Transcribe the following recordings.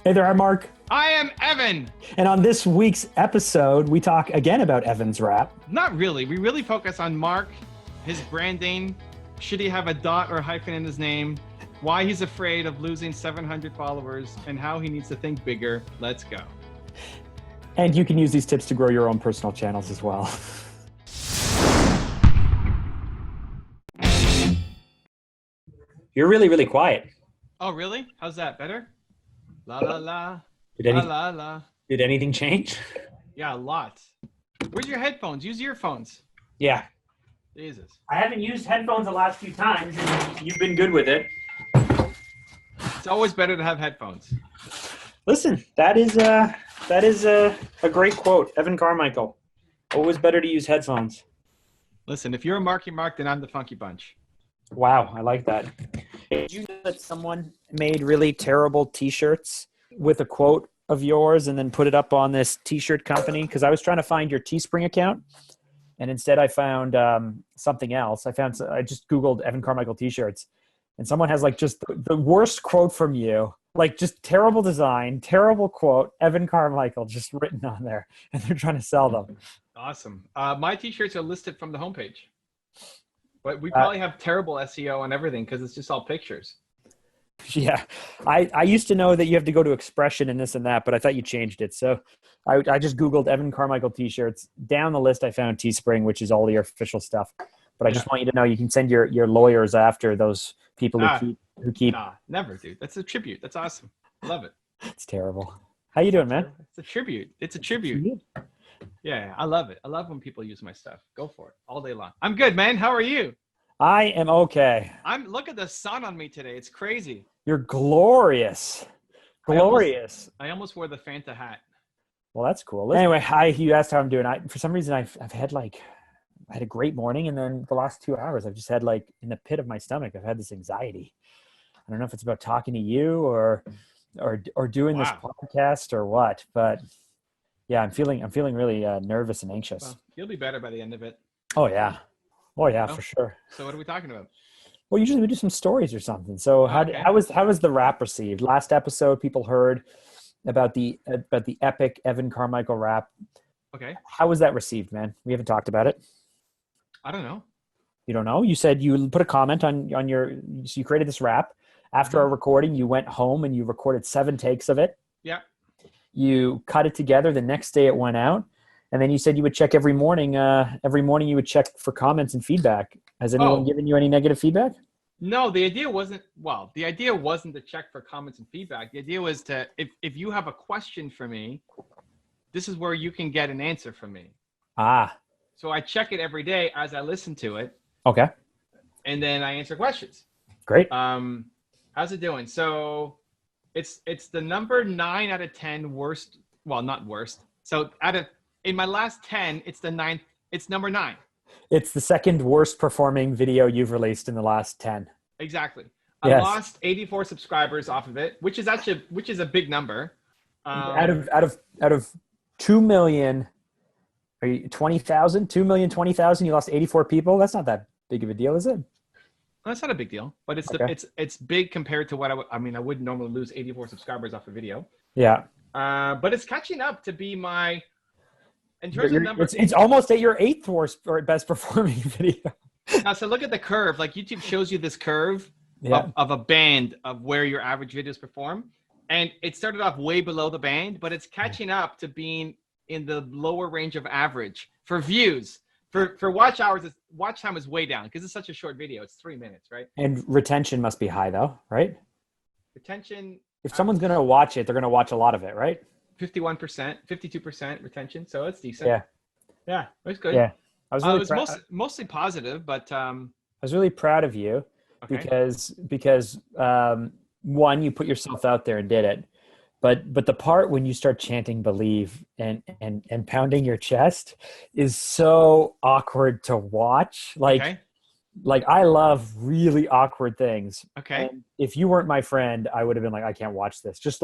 Hey there, I'm Mark. I am Evan. And on this week's episode, we talk again about Evan's rap. Not really. We really focus on Mark, his branding, should he have a dot or hyphen in his name, why he's afraid of losing 700 followers, and how he needs to think bigger. Let's go. And you can use these tips to grow your own personal channels as well. You're really, really quiet. Oh, really? How's that? Better? La la la. La la. Did anything change? Yeah, a lot. Where's your headphones? Use earphones. Yeah. Jesus. I haven't used headphones the last few times, and you've been good with it. It's always better to have headphones. Listen, that is a great quote. Evan Carmichael. Always better to use headphones. Listen, if you're a Marky Mark, then I'm the Funky Bunch. Wow, I like that. Did you know that someone made really terrible T-shirts with a quote of yours and then put it up on this T-shirt company? Because I was trying to find your Teespring account, and instead I found something else. I just Googled Evan Carmichael T-shirts, and someone has like just the worst quote from you, like just terrible design, terrible quote, Evan Carmichael just written on there, and they're trying to sell them. Awesome. My T-shirts are listed from the homepage. But we probably have terrible SEO on everything because it's just all pictures. Yeah. I used to know that you have to go to expression and this and that, but I thought you changed it. So I just Googled Evan Carmichael T-shirts. Down the list, I found Teespring, which is all your official stuff. But I just want you to know you can send your lawyers after those people who keep. Nah, never, dude. That's a tribute. That's awesome. I love it. It's terrible. How you doing, man? It's a tribute. It's a tribute. Yeah, I love it. I love when people use my stuff. Go for it all day long. I'm good, man. How are you? I am okay. Look at the sun on me today. It's crazy. You're glorious. Glorious. I almost wore the Fanta hat. Well, that's cool. Anyway, you asked how I'm doing. For some reason, I had a great morning, and then the last 2 hours, I've just had like in the pit of my stomach, I've had this anxiety. I don't know if it's about talking to you or doing this podcast or what, but yeah, I'm feeling really nervous and anxious. Well, you'll be better by the end of it. Oh yeah, for sure. So what are we talking about? Well, usually we do some stories or something. So how was the rap received? Last episode, people heard about the epic Evan Carmichael rap. Okay. How was that received, man? We haven't talked about it. I don't know. You don't know? You said you put a comment on so you created this rap. After our recording, you went home and you recorded 7 takes of it. Yeah. You cut it together. The next day it went out. And then you said you would check every morning. Every morning you would check for comments and feedback. Has anyone given you any negative feedback? No, the idea wasn't to check for comments and feedback. The idea was to, if you have a question for me, this is where you can get an answer from me. Ah. So I check it every day as I listen to it. Okay. And then I answer questions. Great. How's it doing? So it's the number 9 out of 10 worst. Well, not worst. So in my last 10, it's number 9. It's the second worst performing video you've released in the last 10. Exactly. I lost 84 subscribers off of it, which is a big number. Out of 2 million, are you 20,000? 2,020,000, you lost 84 people? That's not that big of a deal, is it? That's not a big deal, but it's big compared to what I wouldn't normally lose 84 subscribers off a video. Yeah. But it's catching up to be my, in terms of numbers. It's almost at your 8th worst or best performing video. Now, so look at the curve. Like YouTube shows you this curve of a band of where your average videos perform. And it started off way below the band, but it's catching up to being in the lower range of average for views. For watch hours, watch time is way down because it's such a short video. It's 3 minutes, right? And retention must be high though, right? Retention. If someone's going to watch it, they're going to watch a lot of it, right? 51%, 52% retention. So it's decent. Yeah. Yeah, it was good. Yeah. I was mostly positive, but I was really proud of you because one, you put yourself out there and did it. But the part when you start chanting "Believe" and pounding your chest is so awkward to watch. Like I love really awkward things. Okay. And if you weren't my friend, I would have been like, I can't watch this. Just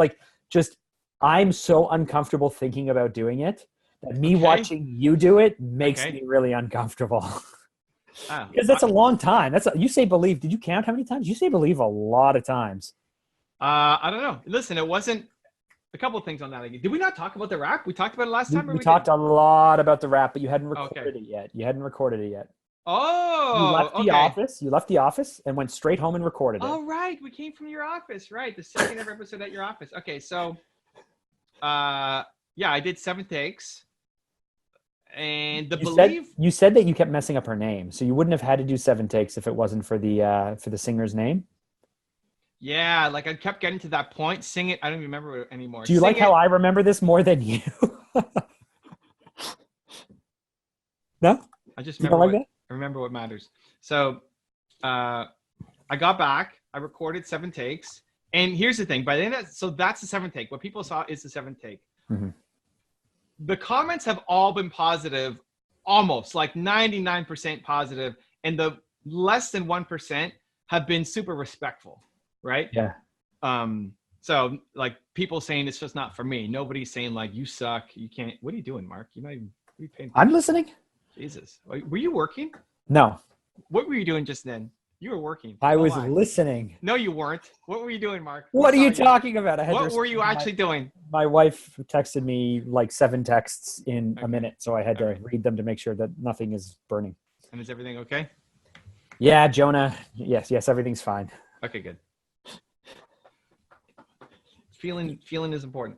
I'm so uncomfortable thinking about doing it that me watching you do it makes me really uncomfortable. Because that's a long time. You say "Believe." Did you count how many times? You say "Believe" a lot of times. I don't know. Listen, it wasn't a couple of things on that. Did we not talk about the rap? We talked about it last time. We talked a lot about the rap, but you hadn't recorded Okay. it yet. You hadn't recorded it yet. You Oh, left the okay. office. You left the office and went straight home and recorded it. Oh, right. We came from your office, right? The second ever episode at your office. Okay, so, yeah, I did 7 takes, and You said that you kept messing up her name, so you wouldn't have had to do 7 takes if it wasn't for the singer's name. Yeah, like I kept getting to that point. Sing it. I don't even remember it anymore. Do you like how I remember this more than you? No? I just You remember don't like what, that? I remember what matters. So I got back. I recorded 7 takes. And here's the thing. By the end so that's the 7th take. What people saw is the 7th take. Mm-hmm. The comments have all been positive, almost like 99% positive. And the less than 1% have been super respectful. Right? Yeah. So like people saying it's just not for me. Nobody's saying like you suck. You can't. What are you doing, Mark? You're not even. What are you paying I'm listening. Jesus. Were you working? No. What were you doing just then? You were working. I was listening. No, you weren't. What were you doing, Mark? What are you talking about? What were you actually doing? My wife texted me like 7 texts in a minute, so I had to read them to make sure that nothing is burning. And is everything okay? Yeah, Jonah. Yes, everything's fine. Okay, good. Feeling is important.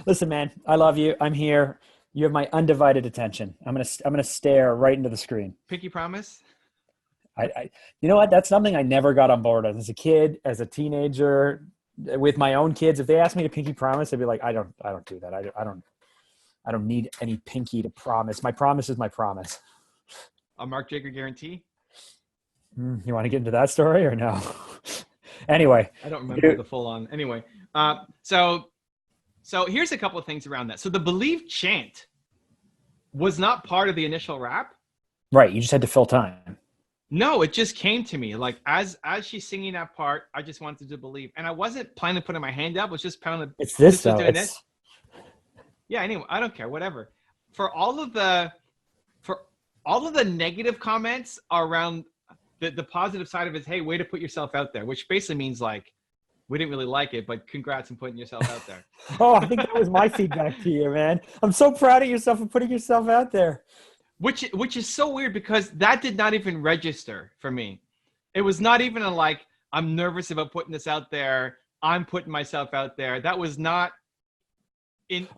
Listen, man, I love you. I'm here. You have my undivided attention. I'm gonna stare right into the screen. Pinky promise. You know what? That's something I never got on board as a kid, as a teenager, with my own kids. If they asked me to pinky promise, I'd be like, I don't do that. I don't need any pinky to promise. My promise is my promise. A Mark Drager guarantee. You want to get into that story or no? Anyway, I don't remember the full on. Anyway, so here's a couple of things around that. So the Believe chant was not part of the initial rap. Right. You just had to fill time. No, it just came to me. Like as she's singing that part, I just wanted to believe. And I wasn't planning to put my hand up. I was just planning to It's this though. doing this. Yeah, anyway, I don't care, whatever. For all of the negative comments around the positive side of it is, hey, way to put yourself out there, which basically means like, we didn't really like it, but congrats on putting yourself out there. Oh, I think that was my feedback to you, man. I'm so proud of yourself for putting yourself out there. Which is so weird because that did not even register for me. It was not even like, I'm nervous about putting this out there. I'm putting myself out there. That was not in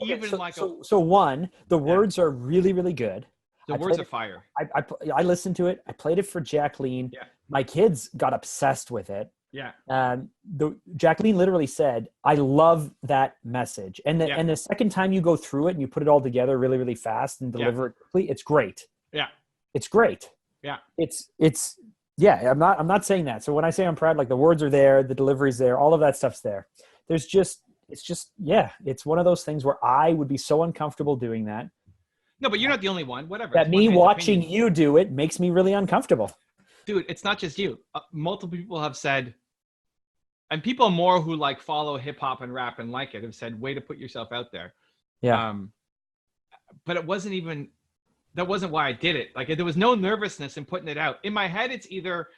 So one, the words are really, really good. The words are fire. I listened to it. I played it for Jacqueline. Yeah. My kids got obsessed with it. Yeah. Jacqueline literally said, I love that message. And the second time you go through it and you put it all together really, really fast and deliver it quickly, it's great. Yeah. It's great. Yeah. I'm not saying that. So when I say I'm proud, like the words are there, the delivery's there, all of that stuff's there. It's one of those things where I would be so uncomfortable doing that. No, but you're not the only one. Whatever. That me watching you do it makes me really uncomfortable. Dude, it's not just you. Multiple people have said, and people more who like follow hip hop and rap and like it have said, way to put yourself out there. Yeah. But it wasn't even, that wasn't why I did it. Like there was no nervousness in putting it out. In my head, it's either,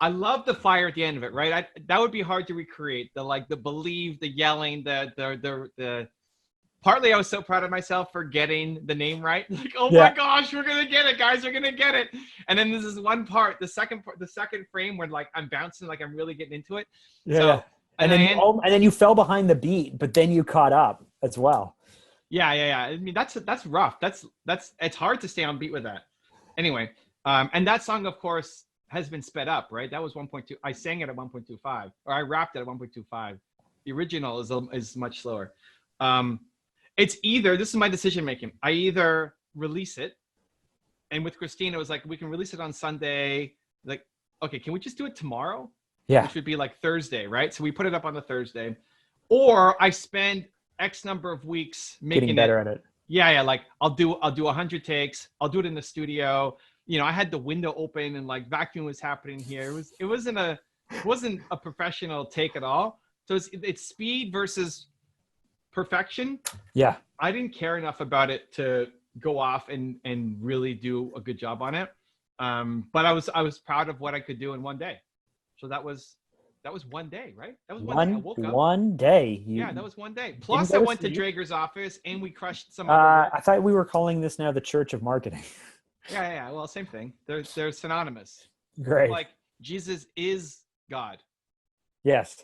I love the fire at the end of it, right? That would be hard to recreate. The believe, the yelling, the partly I was so proud of myself for getting the name right. Like, oh my gosh, we're going to get it, guys. We're going to get it. And then this is one part, the second frame where like I'm bouncing, like I'm really getting into it. Yeah. So, and then you fell behind the beat, but then you caught up as well. Yeah. I mean, that's rough. It's hard to stay on beat with that. Anyway, and that song, of course, has been sped up, right? That was 1.2. I sang it at 1.25, or I rapped it at 1.25. The original is much slower. It's either, this is my decision making. I either release it, and with Christina, it was like, we can release it on Sunday. Like, okay, can we just do it tomorrow? Yeah. Which would be like Thursday, right? So we put it up on the Thursday. Or I spend X number of weeks making getting better at it. Yeah. Like I'll do 100 takes. I'll do it in the studio. You know, I had the window open and like vacuum was happening here. It wasn't a professional take at all. So it's speed versus perfection. Yeah. I didn't care enough about it to go off and really do a good job on it. But I was proud of what I could do in one day. So that was That was one day, right? That was one day. I woke up. One day. Yeah, that was one day. Plus, I went to Drager's office and we crushed some. I thought we were calling this now the Church of Marketing. Yeah. Well, same thing. They're synonymous. Great. Like Jesus is God. Yes.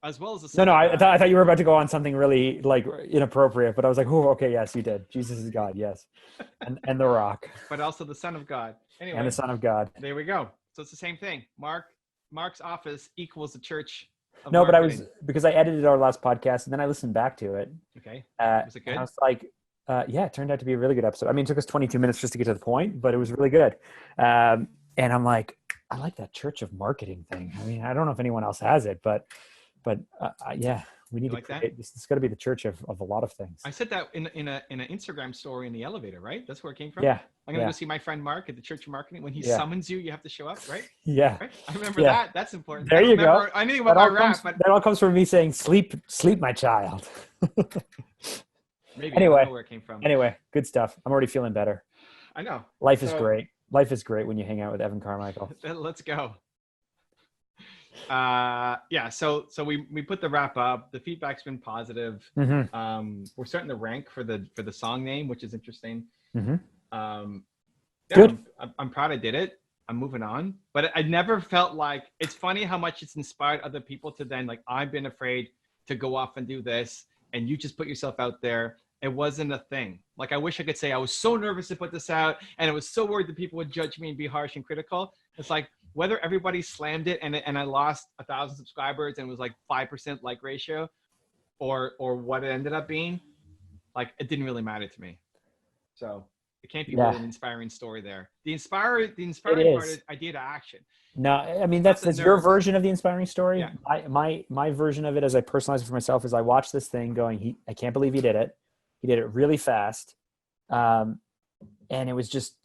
As well as the Son No. of God. I thought you were about to go on something really like inappropriate, but I was like, oh, okay, yes, you did. Jesus is God, yes, and the Rock. But also the Son of God. Anyway. And the Son of God. There we go. So it's the same thing. Mark's office equals the Church of No, Marketing. but because I edited our last podcast and then I listened back to it. Okay. Was it good? And I was like, yeah, it turned out to be a really good episode. I mean, it took us 22 minutes just to get to the point, but it was really good. And I'm like, I like that Church of Marketing thing. I mean, I don't know if anyone else has it, but yeah, we need to create this. It's got to be the church of a lot of things. I said that in an Instagram story in the elevator, right? That's where it came from. Yeah. I'm gonna go see my friend Mark at the Church of Marketing. When he summons you, you have to show up, right? Yeah. Right? I remember that. That's important. There you go. I knew about my rap, but that all comes from me saying, "Sleep, my child." Maybe anyway, I don't know where it came from. Anyway, good stuff. I'm already feeling better. I know. Life is great. Life is great when you hang out with Evan Carmichael. Let's go. So we put the wrap up. The feedback's been positive. Mm-hmm. We're starting to rank for the song name, which is interesting. Mm-hmm. Good. I'm proud I did it. I'm moving on, but I never felt like, it's funny how much it's inspired other people to then, like, I've been afraid to go off and do this, and you just put yourself out there. It wasn't a thing. Like, I wish I could say I was so nervous to put this out and I was so worried that people would judge me and be harsh and critical. It's like, whether everybody slammed it and I lost 1,000 subscribers and it was like 5% like ratio, or what it ended up being, like, it didn't really matter to me. So it can't be really an inspiring story there. The inspiring part is idea to action. No, I mean, that's your version of the inspiring story. Yeah. My version of it, as I personalize it for myself, is I watched this thing going, I can't believe he did it. He did it really fast. And it was just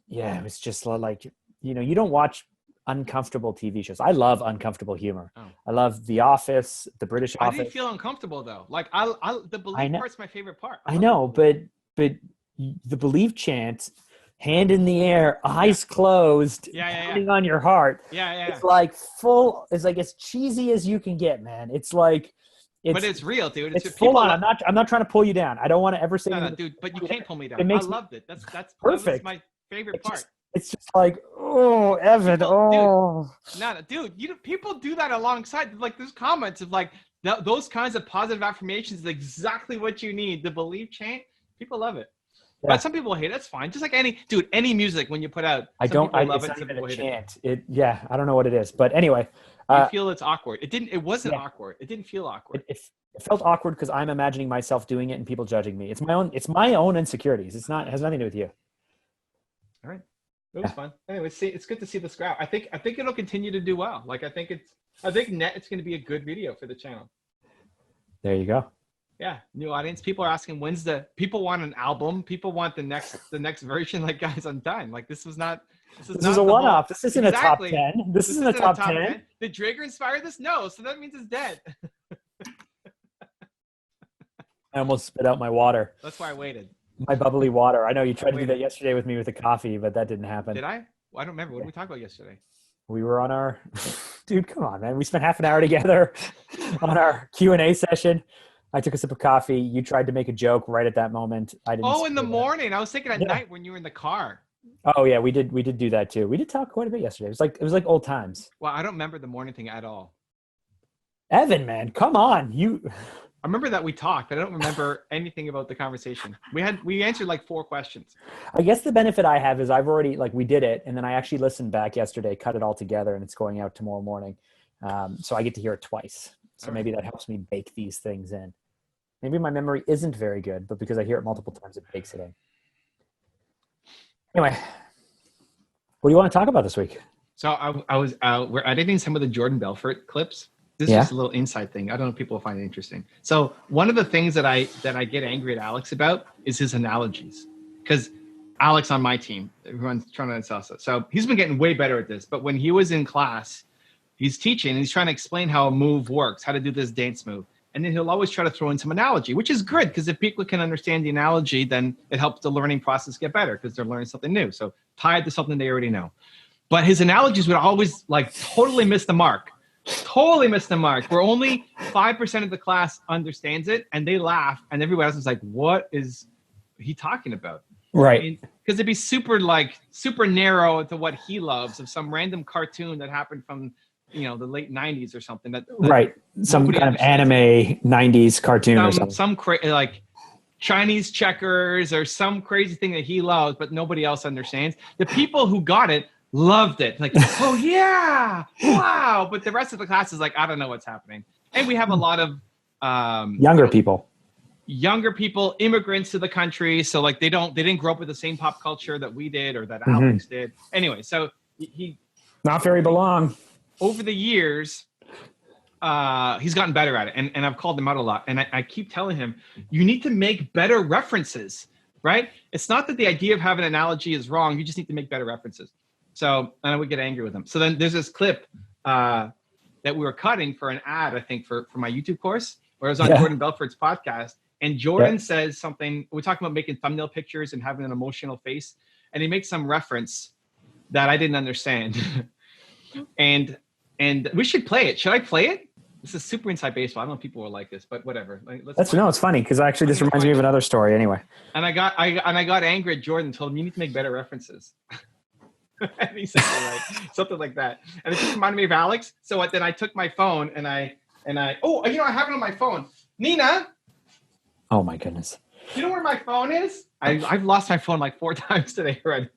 like, you don't watch uncomfortable TV shows. I love uncomfortable humor. Oh. I love The Office, The British Office. I didn't feel uncomfortable though. Like the believe part's my favorite part. I know, but the believe chant, hand in the air, eyes closed, pounding on your heart. It's like it's like as cheesy as you can get, man. It's like, but it's real, dude. It's full on. I'm not trying to pull you down. I don't want to ever say no, dude. But you can't pull me down. I loved it. That's perfect. That was my favorite part. It's just like, oh, Evan, dude, people do that alongside. Like, there's comments of like those kinds of positive affirmations is exactly what you need. The believe chant, people love it. Yeah. But some people hate it. That's fine. Just like any music when you put out. I love it. Some people hate chant. It. I don't know what it is, but anyway. You feel it's awkward. It wasn't awkward. It didn't feel awkward. It felt awkward because I'm imagining myself doing it and people judging me. It's my own insecurities. It has nothing to do with you. All right. It was fun. Anyway, it's good to see the scrap. I think it'll continue to do well. Like, I think it's going to be a good video for the channel. There you go. Yeah, new audience. People are asking people want an album. People want the next version. Like, guys, I'm done. Like, this is a one-off. This isn't a top 10. This isn't a top 10. Did Drager inspire this? No, so that means it's dead. I almost spit out my water. That's why I waited. My bubbly water. I know you tried to do that yesterday with me with the coffee, but that didn't happen. Did I? Well, I don't remember. What did we talk about yesterday? We were on our dude, come on, man. We spent half an hour together on our Q&A session. I took a sip of coffee. You tried to make a joke right at that moment. I didn't. Oh, in the morning. I was thinking at night when you were in the car. Oh yeah, we did do that too. We did talk quite a bit yesterday. It was like old times. Well, I don't remember the morning thing at all. Evan, man, come on. I remember that we talked, but I don't remember anything about the conversation. We answered like 4 questions. I guess the benefit I have is I've already, like, we did it, and then I actually listened back yesterday, cut it all together, and it's going out tomorrow morning. So I get to hear it twice. So maybe that helps me bake these things in. Maybe my memory isn't very good, but because I hear it multiple times, it bakes it in. Anyway, what do you want to talk about this week? So we're editing some of the Jordan Belfort clips. This is just a little inside thing. I don't know if people will find it interesting. So one of the things that I get angry at Alex about is his analogies. Because Alex on my team, everyone's trying to salsa. So he's been getting way better at this. But when he was in class, he's teaching and he's trying to explain how a move works, how to do this dance move. And then he'll always try to throw in some analogy, which is good because if people can understand the analogy, then it helps the learning process get better because they're learning something new. So tie it to something they already know. But his analogies would always like totally miss the mark. Totally missed the mark. Where only 5% of the class understands it, and they laugh, and everybody else is like, "What is he talking about?" Right. Because it'd be super narrow to what he loves of some random cartoon that happened from the late 90s or something. That Right. Some kind of anime 90s cartoon or something. Some like Chinese checkers or some crazy thing that he loves, but nobody else understands. The people who got it loved it. Like, oh yeah, wow. But the rest of the class is like, I don't know what's happening. And we have a lot of younger people, immigrants to the country. So like they didn't grow up with the same pop culture that we did or that Alex did. Anyway, so he not very belong. Over the years, he's gotten better at it. And I've called him out a lot. And I keep telling him, you need to make better references, right? It's not that the idea of having an analogy is wrong. You just need to make better references. So, and I would get angry with him. So then there's this clip that we were cutting for an ad, I think, for my YouTube course, where I was on Jordan Belfort's podcast. And Jordan says something, we're talking about making thumbnail pictures and having an emotional face. And he makes some reference that I didn't understand. and we should play it. Should I play it? This is super inside baseball. I don't know if people will like this, but whatever. It's funny because actually this reminds me of another story anyway. And I got angry at Jordan, told him you need to make better references. And he said something like that. And it just reminded me of Alex. So then I took my phone and I have it on my phone. Nina. Oh my goodness. You know where my phone is? I've lost my phone like 4 times today already.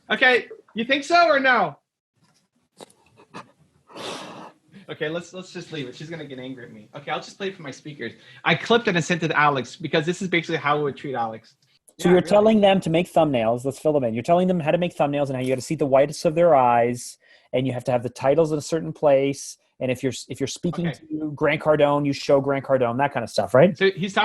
Okay. You think so or no? Okay, let's just leave it. She's gonna get angry at me. Okay, I'll just play it from my speakers. I clipped it and sent it to Alex because this is basically how we would treat Alex. So you're telling them to make thumbnails. Let's fill them in. You're telling them how to make thumbnails and how you got to see the whites of their eyes, and you have to have the titles in a certain place. And if you're speaking to Grant Cardone, you show Grant Cardone, that kind of stuff, right? So he said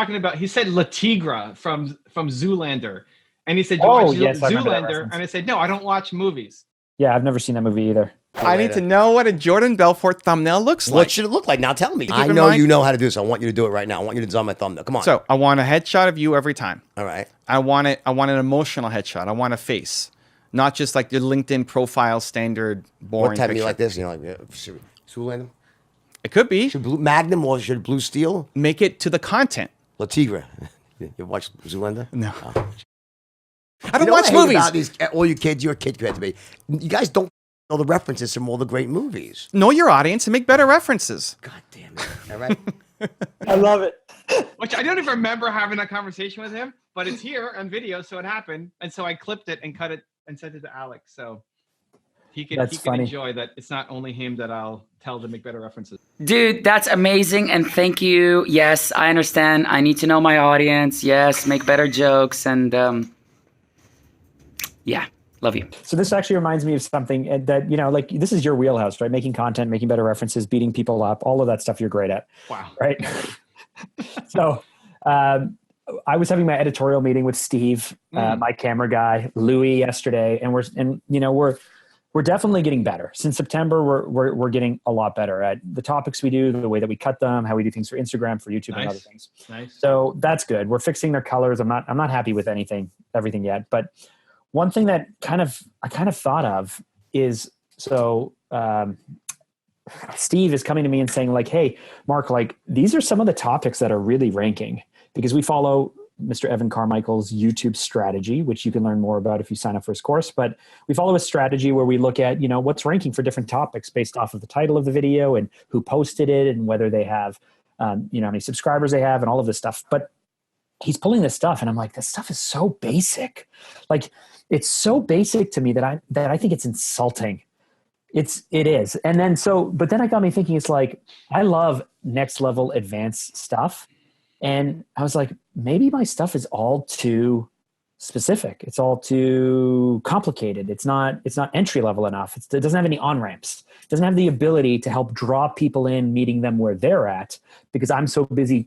La Tigra from Zoolander, and he said, Zoolander, and I said, no, I don't watch movies. Yeah, I've never seen that movie either. I need to know what a Jordan Belfort thumbnail looks like. What should it look like? Now tell me. I know you know how to do this. I want you to do it right now. I want you to design my thumbnail. Come on. So I want a headshot of you every time. All right. I want an emotional headshot. I want a face, not just like your LinkedIn profile standard boring. What type picture. of me like this? You know, like Zoolander? It could be. Should Blue Magnum or should Blue Steel? Make it to the content. La Tigra. You watch Zoolander? No. Oh. I don't watch movies. About these, all you kids, you're a kid compared to me. You guys don't know the references from all the great movies. Know your audience and make better references. God damn it. All right. I love it. Which I don't even remember having a conversation with him, but it's here on video, so it happened. And so I clipped it and cut it and sent it to Alex. So he can enjoy that it's not only him that I'll tell to make better references. Dude, that's amazing. And thank you. Yes, I understand. I need to know my audience. Yes, make better jokes. And yeah, love you. So this actually reminds me of something that, like this is your wheelhouse, right? Making content, making better references, beating people up, all of that stuff you're great at. Wow. Right. So I was having my editorial meeting with Steve, my camera guy, Louis yesterday, and we're definitely getting better. Since September, we're getting a lot better at the topics we do, the way that we cut them, how we do things for Instagram, for YouTube, and other things. Nice. So that's good. We're fixing their colors. I'm not happy with everything yet. But one thing that I kind of thought of is Steve is coming to me and saying like, hey, Mark, like these are some of the topics that are really ranking because we follow Mr. Evan Carmichael's YouTube strategy, which you can learn more about if you sign up for his course. But we follow a strategy where we look at, what's ranking for different topics based off of the title of the video and who posted it and whether they have, how many subscribers they have and all of this stuff. But he's pulling this stuff and I'm like, this stuff is so basic. Like it's so basic to me that I think it's insulting. It is. And then but then it got me thinking, it's like, I love next level advanced stuff. And I was like, maybe my stuff is all too specific. It's all too complicated. It's not entry level enough. It doesn't have any on-ramps. It doesn't have the ability to help draw people in, meeting them where they're at, because I'm so busy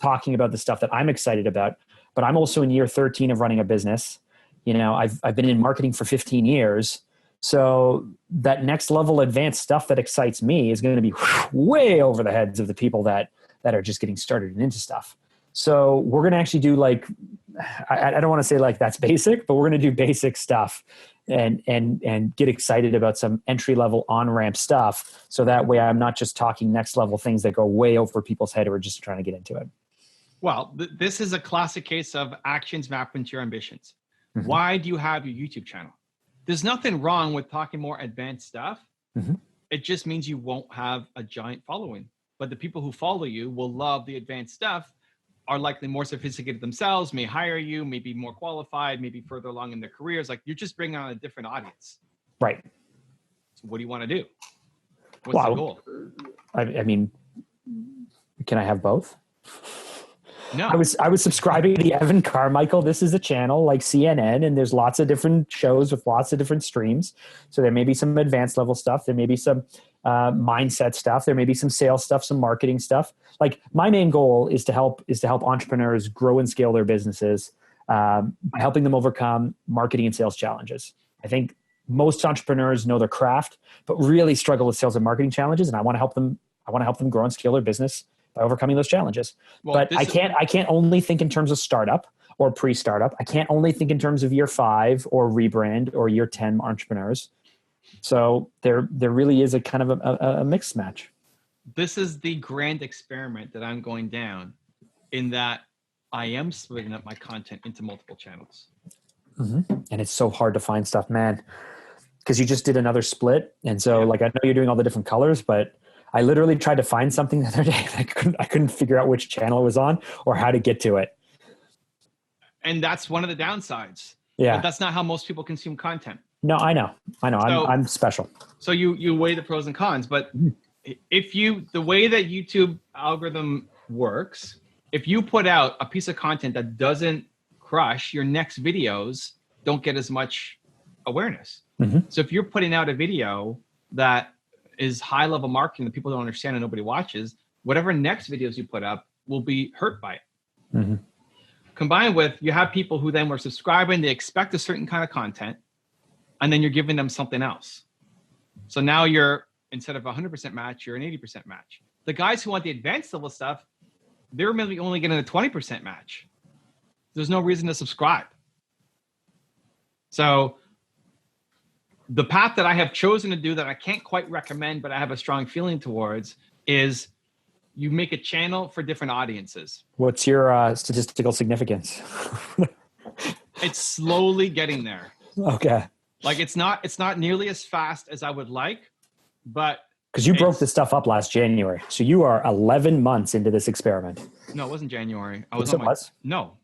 talking about the stuff that I'm excited about. But I'm also in year 13 of running a business. I've been in marketing for 15 years. So that next level advanced stuff that excites me is going to be way over the heads of the people that are just getting started and into stuff. So we're going to actually do I don't want to say like that's basic, but we're going to do basic stuff. and get excited about some entry level on ramp stuff. So that way I'm not just talking next level things that go way over people's head who are just trying to get into it. Well, this is a classic case of actions map into your ambitions. Why do you have your YouTube channel? There's nothing wrong with talking more advanced stuff. It just means you won't have a giant following. But the people who follow you will love the advanced stuff, are likely more sophisticated themselves, may hire you, may be more qualified, maybe further along in their careers. Like, you're just bringing on a different audience. Right. So what do you want to do? What's the goal? I mean, can I have both? No. I was subscribing to the Evan Carmichael. This is a channel like CNN, and there's lots of different shows with lots of different streams. So there may be some advanced level stuff. There may be some mindset stuff. There may be some sales stuff, some marketing stuff. Like, my main goal is to help entrepreneurs grow and scale their businesses by helping them overcome marketing and sales challenges. I think most entrepreneurs know their craft, but really struggle with sales and marketing challenges. And I want to help them. I want to help them grow and scale their business by overcoming those challenges. Well, but I can't only think in terms of startup or pre-startup. I can't only think in terms of year 5 or rebrand or year 10 entrepreneurs. So there really is a kind of a mixed match. This is the grand experiment that I'm going down, in that I am splitting up my content into multiple channels. And it's so hard to find stuff, man, because you just did another split. And so like, I know you're doing all the different colors, but I literally tried to find something the other day. I couldn't figure out which channel it was on or how to get to it. And that's one of the downsides. Yeah. But that's not how most people consume content. No, I know. So, I'm special. So you weigh the pros and cons, but the way that YouTube algorithm works, if you put out a piece of content that doesn't crush, your next videos don't get as much awareness. So if you're putting out a video that is high level marketing that people don't understand and nobody watches, whatever next videos you put up will be hurt by it. Combined with, you have people who then were subscribing, they expect a certain kind of content, and then you're giving them something else. So now you're, instead of 100% match, you're an 80% match. The guys who want the advanced level stuff, they're maybe only getting a 20% match. There's no reason to subscribe. So the path that I have chosen to do that I can't quite recommend, but I have a strong feeling towards, is you make a channel for different audiences. What's your statistical significance? It's slowly getting there. Okay. Like, it's not nearly as fast as I would like, but because you broke this stuff up last January, so you are 11 months into this experiment. No, it wasn't January. No.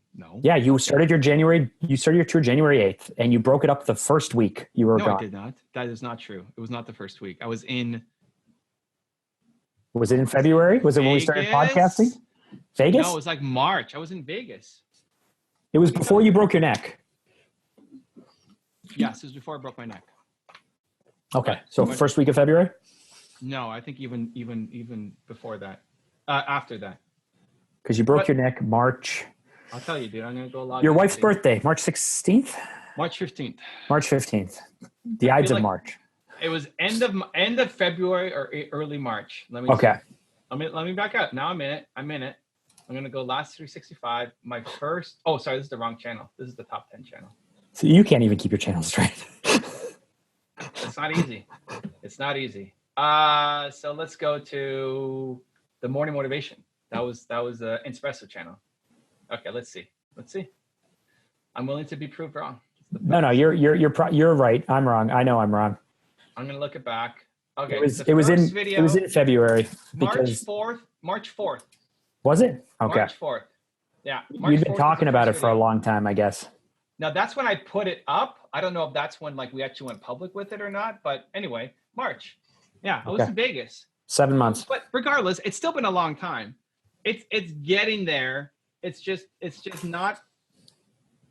Yeah, you started your tour January 8th, and you broke it up the first week you were gone. No, I did not. That is not true. It was not the first week. Was it in February? Was it when we started podcasting? Vegas? No, it was like March. I was in Vegas. It was before you broke your neck. Yes, it was before I broke my neck. Okay, so first week of February? No, I think even before that. After that. Because you broke your neck March. I'll tell you, dude. I'm going to go log your wife's birthday, March 16th? March 15th. March 15th. The Ides of March. It was end of February or early March. Let me back up. Now I'm in it. I'm going to go last 365. My first. Oh, sorry. This is the wrong channel. This is the top 10 channel. So you can't even keep your channel straight. It's not easy. So let's go to the morning motivation. That was the Espresso channel. Okay, let's see. I'm willing to be proved wrong. No, you're right. I'm wrong. I know I'm wrong. I'm gonna look it back. Okay, it was in February. March 4th. Was it? Okay. March 4th. Yeah. You've been talking about it for a long time, I guess. Now that's when I put it up. I don't know if that's when we actually went public with it or not. But anyway, March. Yeah, I was in Vegas. 7 months. But regardless, it's still been a long time. It's getting there. It's just not.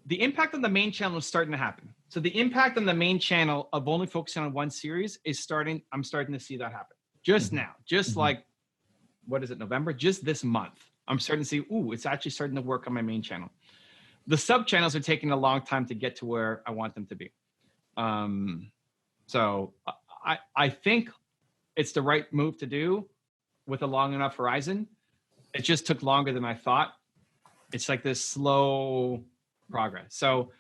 The impact on the main channel is starting to happen. So the impact on the main channel of only focusing on one series is starting. I'm starting to see that happen just now. Just like, what is it, November? Just this month, I'm starting to see, it's actually starting to work on my main channel. The sub channels are taking a long time to get to where I want them to be. So I think it's the right move to do with a long enough horizon. It just took longer than I thought. It's like this slow progress. So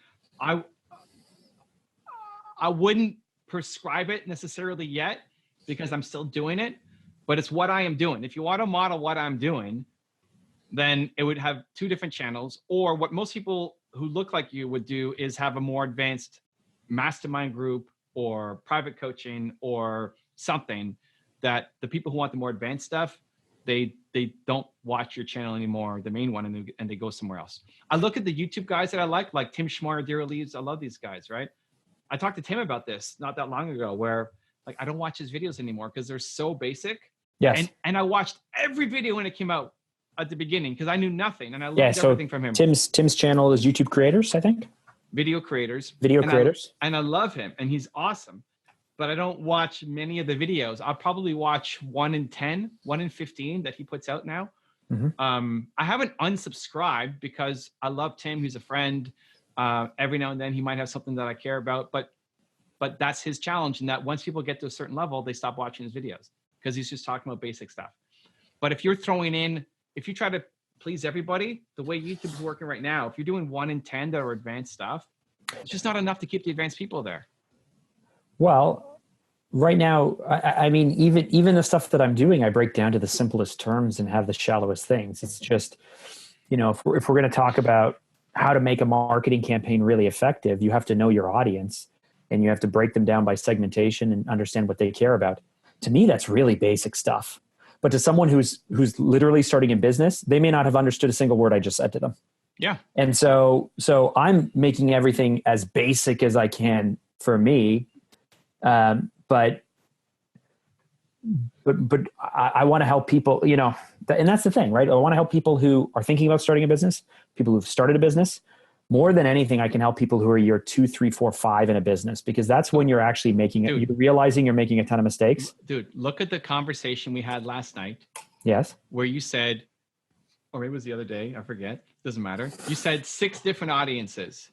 I wouldn't prescribe it necessarily yet because I'm still doing it, but it's what I am doing. If you want to model what I'm doing, then it would have two different channels, or what most people who look like you would do is have a more advanced mastermind group or private coaching or something that the people who want the more advanced stuff, they don't watch your channel anymore, the main one, and they go somewhere else. I look at the YouTube guys that I like Tim Schmoyer, Dear Leaves. I love these guys, right? I talked to Tim about this not that long ago, where like I don't watch his videos anymore because they're so basic. Yes. And I watched every video when it came out at the beginning because I knew nothing, and I learned everything from him. Tim's channel is YouTube Creators, I think. Video creators. And I love him, and he's awesome. But I don't watch many of the videos. I'll probably watch 1 in 10, 1 in 15 that he puts out now. Mm-hmm. I haven't unsubscribed because I love Tim. He's a friend. Every now and then he might have something that I care about, but that's his challenge. And that once people get to a certain level, they stop watching his videos because he's just talking about basic stuff. But if you're throwing in, if you try to please everybody, the way YouTube's working right now, if you're doing 1 in 10 that are advanced stuff, it's just not enough to keep the advanced people there. Well, right now, I mean, even the stuff that I'm doing, I break down to the simplest terms and have the shallowest things. It's just, if we're going to talk about how to make a marketing campaign really effective, you have to know your audience and you have to break them down by segmentation and understand what they care about. To me, that's really basic stuff. But to someone who's literally starting in business, they may not have understood a single word I just said to them. Yeah. And so I'm making everything as basic as I can for me. But I want to help people, and that's the thing, right? I want to help people who are thinking about starting a business, people who've started a business. More than anything, I can help people who are year 2, 3, 4, 5 in a business, because that's when you're actually making it. You're realizing you're making a ton of mistakes. Dude, look at the conversation we had last night. Yes. Where you said, or maybe it was the other day, I forget. Doesn't matter. You said 6 different audiences.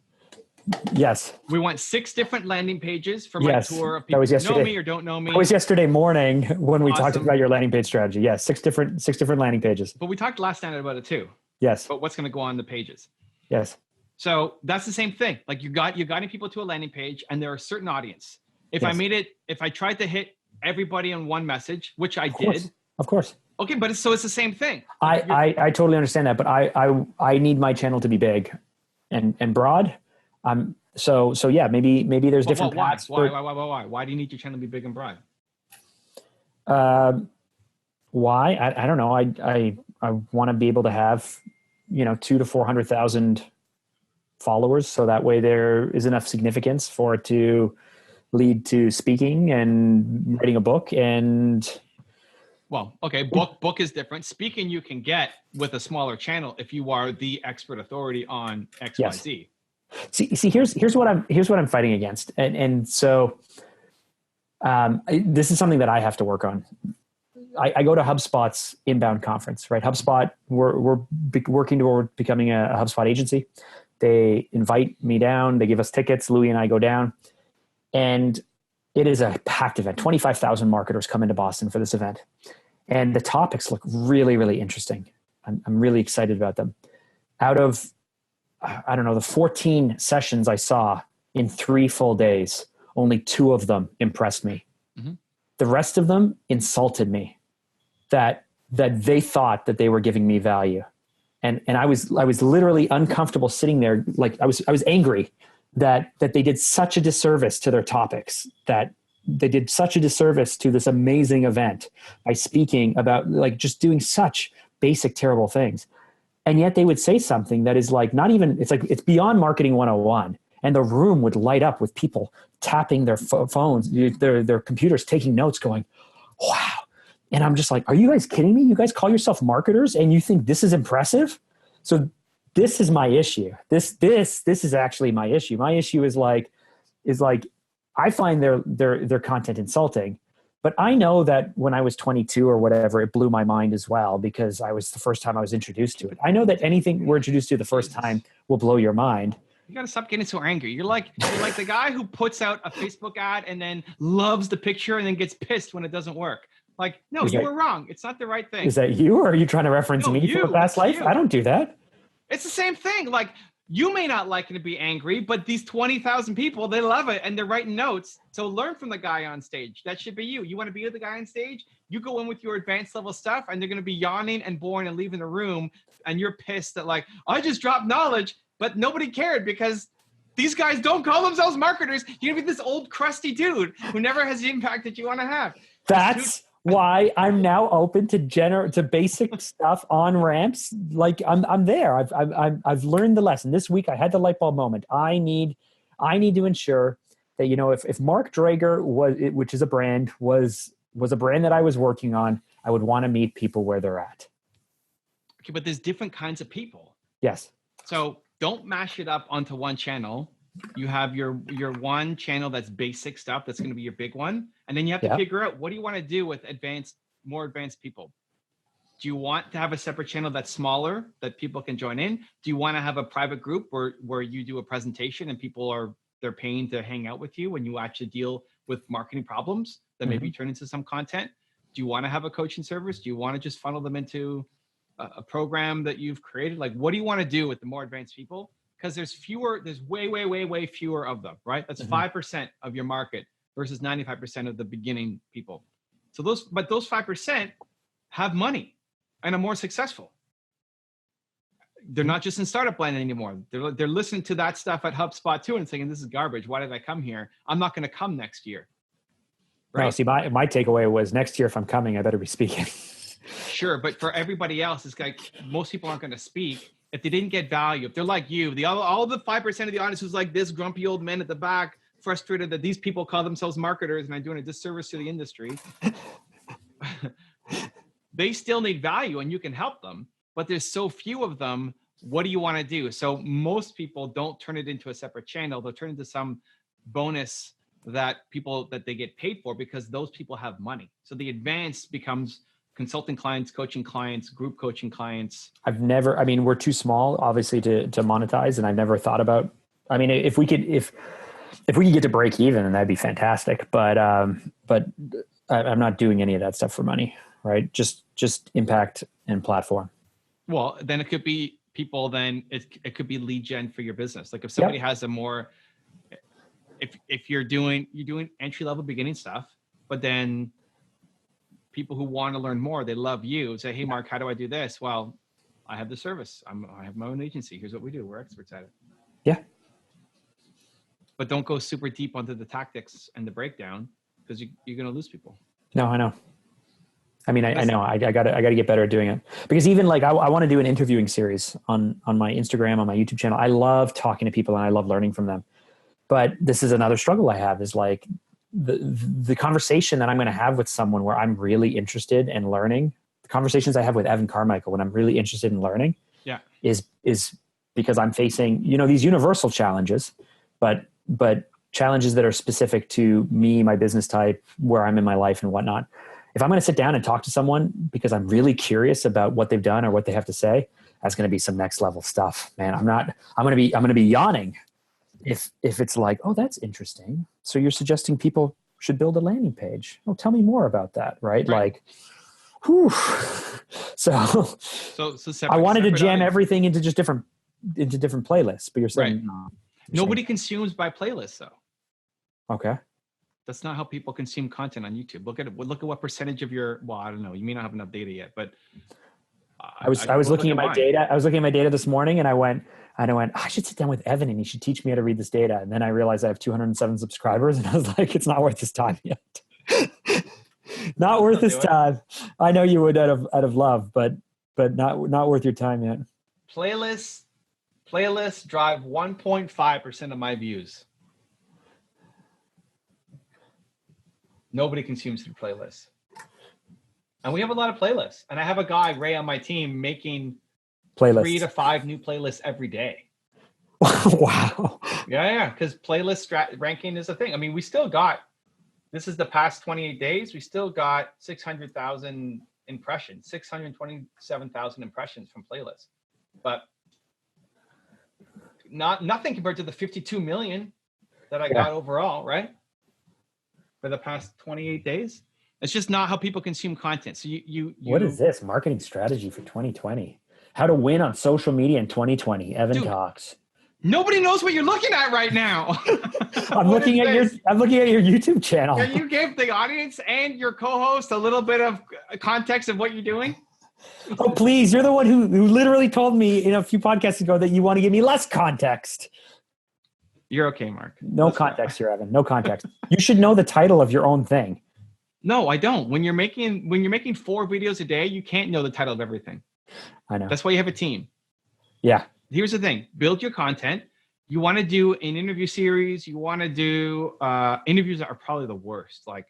Yes. We want 6 different landing pages for my tour of people who know me or don't know me. It was yesterday morning when we talked about your landing page strategy. Yes, 6 different landing pages. But we talked last night about it too. Yes. But what's going to go on the pages? Yes. So that's the same thing. Like you're guiding people to a landing page, and there are a certain audience. If I tried to hit everybody in one message, which I did. Of course. Okay, but it's the same thing. I totally understand that, but I need my channel to be big and broad. So yeah, maybe there's different paths. Why do you need your channel to be big and broad? Why? I don't know. I want to be able to have, 200,000 to 400,000 followers. So that way there is enough significance for it to lead to speaking and writing a book. And well, okay. Book is different. Speaking you can get with a smaller channel if you are the expert authority on X, yes. Y, Z. See, here's what I'm fighting against. And so, this is something that I have to work on. I go to HubSpot's inbound conference, right? HubSpot, we're working toward becoming a HubSpot agency. They invite me down. They give us tickets. Louis and I go down, and it is a packed event. 25,000 marketers come into Boston for this event, and the topics look really, really interesting. I'm really excited about them. Out of, I don't know, the 14 sessions I saw in 3 full days, only 2 of them impressed me. Mm-hmm. The rest of them insulted me that they thought that they were giving me value. And I was literally uncomfortable sitting there. Like I was angry that they did such a disservice to their topics, that they did such a disservice to this amazing event by speaking about like just doing such basic, terrible things. And yet they would say something that is like, not even, it's like, it's beyond marketing 101. And the room would light up with people tapping their phones, their computers, taking notes, going, wow. And I'm just like, are you guys kidding me? You guys call yourself marketers and you think this is impressive? So this is my issue. This is actually my issue. My issue is like, I find their content insulting, but I know that when I was 22 or whatever, it blew my mind as well, because I was the first time I was introduced to it. I know that anything we're introduced to the first time will blow your mind. You got to stop getting so angry. You're like the guy who puts out a Facebook ad and then loves the picture and then gets pissed when it doesn't work. Like, no, you were wrong. It's not the right thing. Is that you, or are you trying to reference me from a past life? I don't do that. It's the same thing. Like, You may not like it to be angry, but these 20,000 people, they love it and they're writing notes. So learn from the guy on stage. That should be you. You want to be the guy on stage? You go in with your advanced level stuff and they're going to be yawning and boring and leaving the room. And you're pissed that like, I just dropped knowledge, but nobody cared because these guys don't call themselves marketers. You're going to be this old crusty dude who never has the impact that you want to have. That's why I'm now open to basic stuff on ramps. Like I'm there. I've learned the lesson. This week I had the light bulb moment. I need to ensure that, you know, if Mark Drager which is a brand, was a brand that I was working on, I would want to meet people where they're at. Okay, but there's different kinds of people. Yes. So don't mash it up onto one channel. You have your one channel that's basic stuff. That's going to be your big one. And then you have to figure out, what do you want to do with more advanced people? Do you want to have a separate channel that's smaller that people can join in? Do you want to have a private group where you do a presentation and they're paying to hang out with you when you actually deal with marketing problems that maybe turn into some content? Do you want to have a coaching service? Do you want to just funnel them into a program that you've created? Like, what do you want to do with the more advanced people? Because there's way fewer of them, right? That's 5% of your market versus 95% of the beginning people. So those 5% have money and are more successful. They're not just in startup land anymore. They're listening to that stuff at HubSpot too and saying, this is garbage. Why did I come here? I'm not going to come next year. Right? No, see, my takeaway was, next year if I'm coming, I better be speaking. Sure, but for everybody else, it's like most people aren't going to speak if they didn't get value. If they're like you, all the 5% of the audience who's like this grumpy old man at the back, frustrated that these people call themselves marketers and I'm doing a disservice to the industry. They still need value and you can help them, but there's so few of them. What do you want to do? So most people don't turn it into a separate channel. They'll turn it into some bonus that they get paid for because those people have money. So the advanced becomes consulting clients, coaching clients, group coaching clients. We're too small, obviously, to monetize. And I've never thought about, if we could get to break even, then that'd be fantastic. But I'm not doing any of that stuff for money, right? Just impact and platform. Well, then it could be people, then it could be lead gen for your business. Like if somebody has a more, if you're doing entry-level beginning stuff, but then people who want to learn more, they love you, say, hey, Mark, how do I do this? Well, I have the service. I have my own agency. Here's what we do. We're experts at it. Yeah. But don't go super deep onto the tactics and the breakdown because you're going to lose people. No, I know. I know. I got to get better at doing it, because even like I want to do an interviewing series on my Instagram, on my YouTube channel. I love talking to people and I love learning from them. But this is another struggle I have, is like the conversation that I'm going to have with someone where I'm really interested in learning. The conversations I have with Evan Carmichael when I'm really interested in learning, is because I'm facing, these universal challenges, but challenges that are specific to me, my business type, where I'm in my life and whatnot. If I'm going to sit down and talk to someone because I'm really curious about what they've done or what they have to say, that's going to be some next level stuff, man. I'm going to be yawning if it's like, oh, that's interesting. So you're suggesting people should build a landing page. Oh, tell me more about that. Right. Like, whew. So separate, I wanted to jam audience. Everything into different playlists, but you're saying nobody consumes by playlists though. Okay. That's not how people consume content on YouTube. Look at what percentage of your, well, I don't know. You may not have enough data yet, but I was looking at my data. I was looking at my data this morning and I went, I should sit down with Evan and he should teach me how to read this data. And then I realized I have 207 subscribers and I was like, it's not worth his time yet. Not worth his time. I know you would out of love, but not worth your time yet. Playlists drive 1.5% of my views. Nobody consumes through playlists. And we have a lot of playlists. And I have a guy, Ray, on my team making playlists. 3 to 5 new playlists every day. Wow. Yeah. Because playlist ranking is a thing. We still got, this is the past 28 days, we still got 600,000 impressions, 627,000 impressions from playlists. But nothing compared to the 52 million that I got overall, right? For the past 28 days. It's just not how people consume content. So you what is this marketing strategy for 2020? How to win on social media in 2020? Evan talks. Nobody knows what you're looking at right now. I'm looking at your YouTube channel. Can you give the audience and your co-host a little bit of context of what you're doing? Oh, please. You're the one who literally told me in a few podcasts ago that you want to give me less context. You're okay, Mark. No context here, Evan. No context. You should know the title of your own thing. No, I don't. When you're making 4 videos a day, you can't know the title of everything. I know. That's why you have a team. Yeah. Here's the thing. Build your content. You want to do an interview series. You want to do interviews that are probably the worst. Like,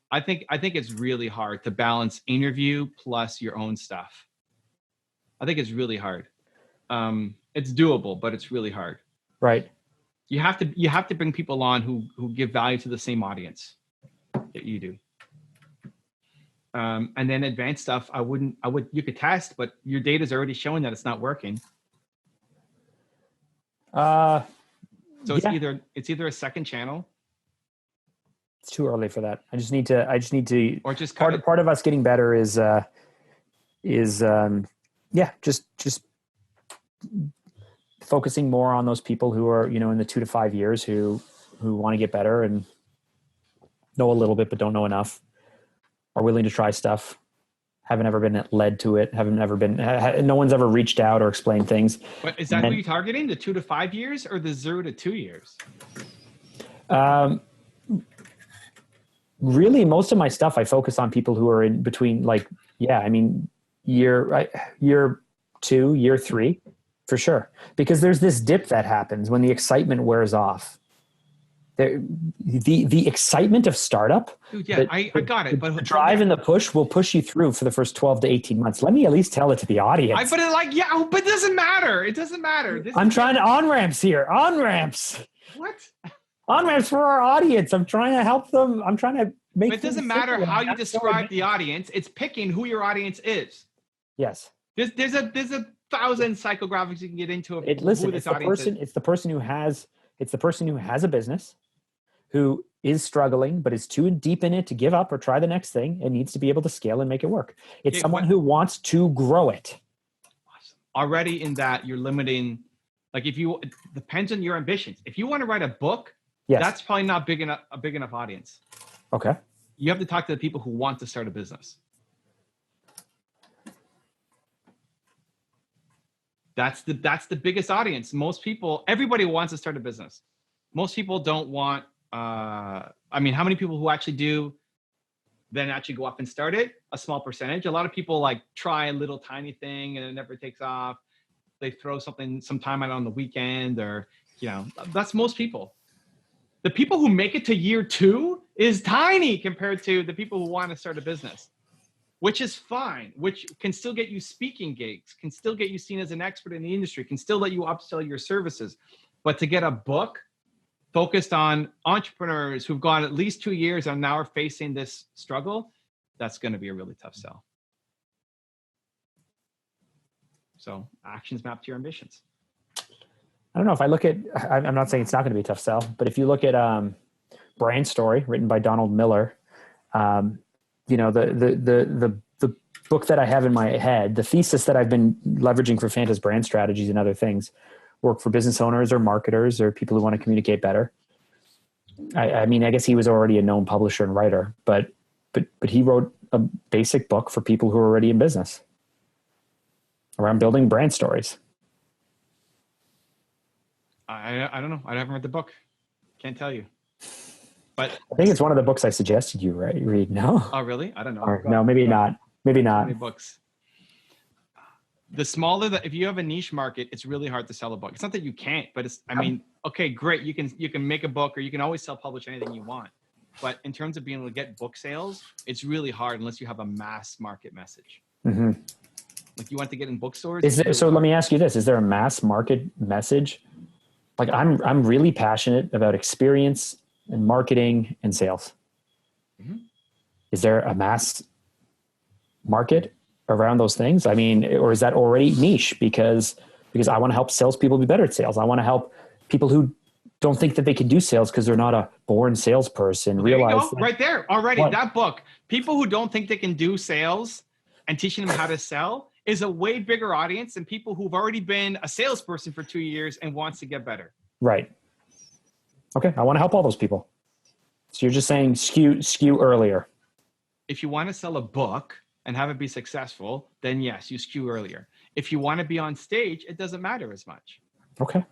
I think it's really hard to balance interview plus your own stuff. I think it's really hard. It's doable, but it's really hard. Right. You have to bring people on who give value to the same audience that you do. And then advanced stuff, you could test, but your data is already showing that it's not working. So it's either a second channel. It's too early for that. I just need to, or just part of us getting better is just focusing more on those people who are, in the 2 to 5 years who want to get better and know a little bit, but don't know enough, are willing to try stuff, haven't ever been led to it, no one's ever reached out or explained things. But is that who you're targeting, the 2 to 5 years or the 0 to 2 years? Really, most of my stuff, I focus on people who are in between, year 2, year 3, for sure. Because there's this dip that happens when the excitement wears off. The excitement of startup, dude, yeah, I got it. But the drive and the push will push you through for the first 12 to 18 months. Let me at least tell it to the audience. But it doesn't matter. It doesn't matter. I'm trying to on-ramps here. On-ramps. What? On-ramps for our audience. I'm trying to help them. I'm trying to make. But it doesn't matter how you describe the audience. It's picking who your audience is. Yes. There's a 1,000 psychographics you can get into. It's the person who has a business, who is struggling but is too deep in it to give up or try the next thing and needs to be able to scale and make it work. It's someone who wants to grow it. Already in that, you're limiting. Like, it depends on your ambitions. If you want to write a book, yes, that's probably not a big enough audience. Okay. You have to talk to the people who want to start a business. That's the biggest audience. Everybody wants to start a business. Most people don't want, how many people who actually do then actually go up and start it? A small percentage. A lot of people try a little tiny thing and it never takes off. They throw some time out on the weekend, or, that's most people. The people who make it to year 2 is tiny compared to the people who want to start a business, which is fine, which can still get you speaking gigs, can still get you seen as an expert in the industry, can still let you upsell your services. But to get a book focused on entrepreneurs who've gone at least 2 years and now are facing this struggle, that's going to be a really tough sell. So actions map to your ambitions. I don't know if I look at, I'm not saying it's not going to be a tough sell, but if you look at Brand Story, written by Donald Miller, the book that I have in my head, the thesis that I've been leveraging for Fanta's brand strategies and other things, work for business owners or marketers or people who want to communicate better. I guess he was already a known publisher and writer, but he wrote a basic book for people who are already in business around building brand stories. I don't know. I haven't read the book. Can't tell you. But I think it's one of the books I suggested you read. No? Oh, really? I don't know. Or, no, maybe not. Maybe not. Many books. If you have a niche market, it's really hard to sell a book. It's not that you can't, but okay, great. You can make a book, or you can always self-publish anything you want. But in terms of being able to get book sales, it's really hard unless you have a mass market message. Mm-hmm. Like, you want to get in bookstores. Let me ask you this: is there a mass market message? Like, I'm really passionate about experience and marketing and sales. Mm-hmm. Is there a mass market around those things? Or is that already niche? Because I want to help salespeople be better at sales. I want to help people who don't think that they can do sales because they're not a born salesperson. Realize right there already. What? That book, people who don't think they can do sales and teaching them how to sell, is a way bigger audience than people who've already been a salesperson for 2 years and wants to get better. Right. Okay. I want to help all those people. So you're just saying skew earlier. If you want to sell a book and have it be successful, then yes, you skew earlier. If you want to be on stage, it doesn't matter as much. Okay.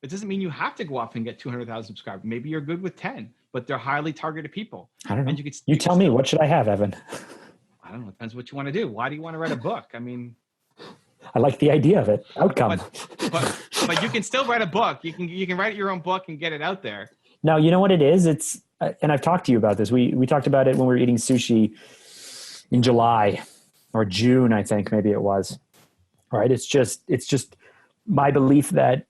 It doesn't mean you have to go off and get 200,000 subscribers. Maybe you're good with 10, but they're highly targeted people. I don't know. And you tell me, what should I have, Evan? I don't know. It depends what you want to do. Why do you want to write a book? I mean, I like the idea of it. Outcome. But you can still write a book. You can write your own book and get it out there. No, you know what it is? It's, and I've talked to you about this. We talked about it when we were eating sushi in July or June, I think maybe it was. Right? It's just my belief that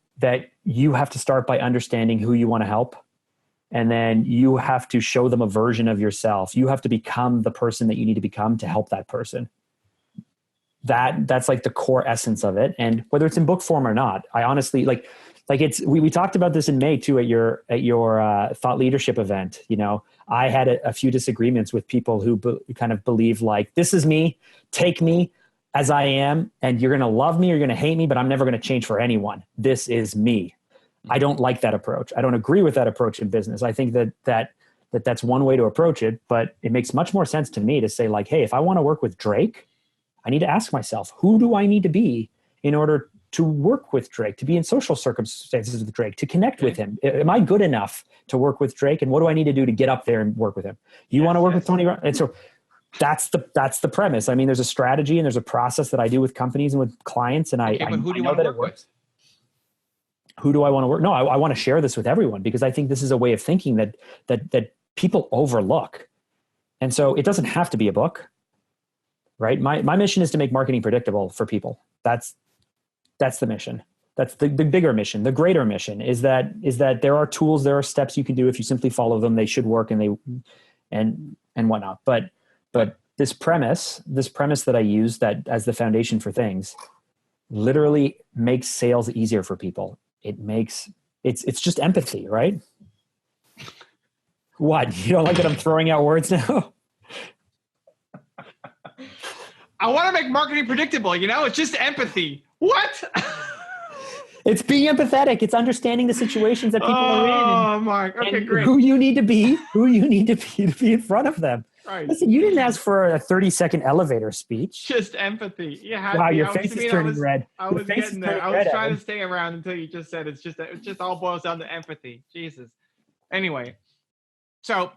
you have to start by understanding who you want to help. And then you have to show them a version of yourself. You have to become the person that you need to become to help that person. That's like the core essence of it. And whether it's in book form or not, I honestly like it's, we talked about this in May too, at your thought leadership event. You know, I had a few disagreements with people who kind of believe like, this is me, take me as I am, and you're going to love me or you're going to hate me, but I'm never going to change for anyone. This is me. I don't like that approach. I don't agree with that approach in business. I think that's one way to approach it, but it makes much more sense to me to say like, hey, if I want to work with Drake, I need to ask myself, who do I need to be in order to work with Drake, to be in social circumstances with Drake, to connect with him? Am I good enough to work with Drake? And what do I need to do to get up there and work with him? You want to work with Tony? And so that's the premise. I mean, there's a strategy and there's a process that I do with companies and with clients. And I who do you know want that to it work works. Who do I want to work? No, I want to share this with everyone because I think this is a way of thinking that people overlook. And so it doesn't have to be a book, right? My mission is to make marketing predictable for people. That's the mission. That's the bigger mission. The greater mission is that there are tools, there are steps you can do. If you simply follow them, they should work and whatnot. But this premise that I use that as the foundation for things literally makes sales easier for people. It's just empathy, right? What? You don't like that I'm throwing out words now? I want to make marketing predictable. You know, it's just empathy. What? It's being empathetic. It's understanding the situations that people are in. Oh, Mark. Okay, great. Who you need to be to be in front of them. Right. Listen, you didn't ask for a 30-second elevator speech. Just empathy. Yeah. Wow, your face is turning red. I was getting there. I was trying to stay around until you just said it just all boils down to empathy. Jesus. Anyway, so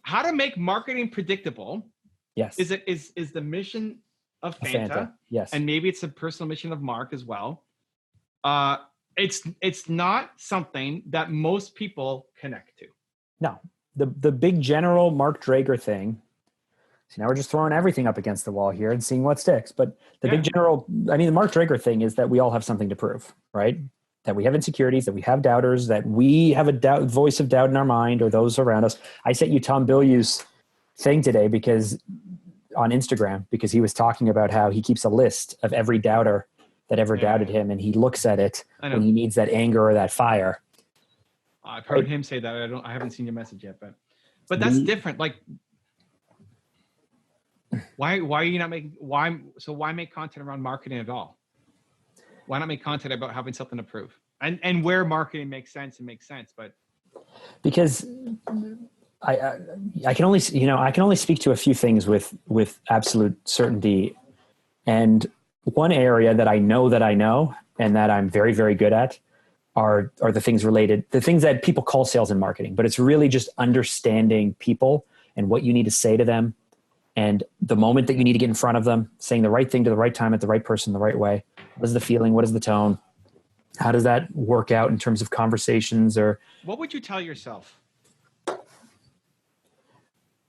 how to make marketing predictable? Yes. Is the mission of Fanta? Yes. And maybe it's a personal mission of Mark as well. It's not something that most people connect to. No. The big general Mark Drager thing. So now we're just throwing everything up against the wall here and seeing what sticks. But big general, I mean, the Mark Drager thing is that we all have something to prove, right? That we have insecurities, that we have doubters, that we have a voice of doubt in our mind or those around us. I sent you Tom Bilyeu's thing today on Instagram because he was talking about how he keeps a list of every doubter that ever doubted him, and he looks at it when he needs that anger or that fire. I've heard him say that. I haven't seen your message yet, but that's different. Like, why are you not making why make content around marketing at all? Why not make content about having something to prove and where marketing makes sense but because I can only speak to a few things with absolute certainty, and one area that I know and that I'm very, very good at are the things that people call sales and marketing, but it's really just understanding people and what you need to say to them and the moment that you need to get in front of them, saying the right thing to the right time at the right person the right way. What is the feeling? What is the tone? How does that work out in terms of conversations? Or what would you tell yourself?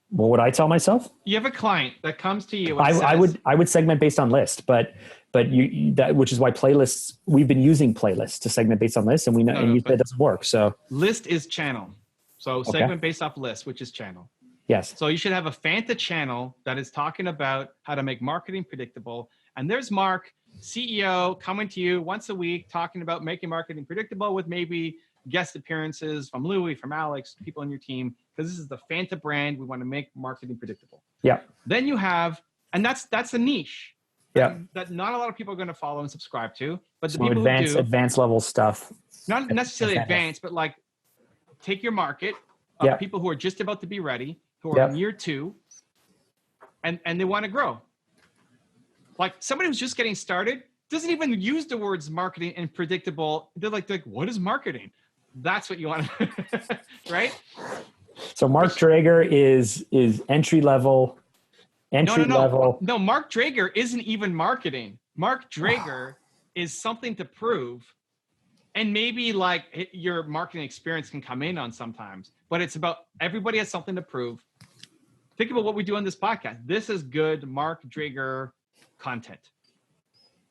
What would I tell myself? You have a client that comes to you. I would segment based on list, but which is why playlists, we've been using playlists to segment based on lists, and we know you said it doesn't work. So list is channel. So segment based off list, which is channel. Yes. So you should have a Fanta channel that is talking about how to make marketing predictable. And there's Mark, CEO, coming to you once a week, talking about making marketing predictable with maybe guest appearances from Louis, from Alex, people on your team, because this is the Fanta brand. We want to make marketing predictable. Yeah. Then you have And that's a niche. Yeah. That not a lot of people are going to follow and subscribe to, but the So people who do, advanced level stuff. not necessarily advanced, but like take your market of people who are just about to be ready, who are in year 2, and they want to grow. Like somebody who's just getting started doesn't even use the words marketing and predictable. They're like, what is marketing? That's what you want to, right? So Mark Drager is entry level. No, Mark Drager isn't even marketing. Mark Drager is something to prove. And maybe like your marketing experience can come in on sometimes, but it's about everybody has something to prove. Think about what we do on this podcast. This is good Mark Drager content.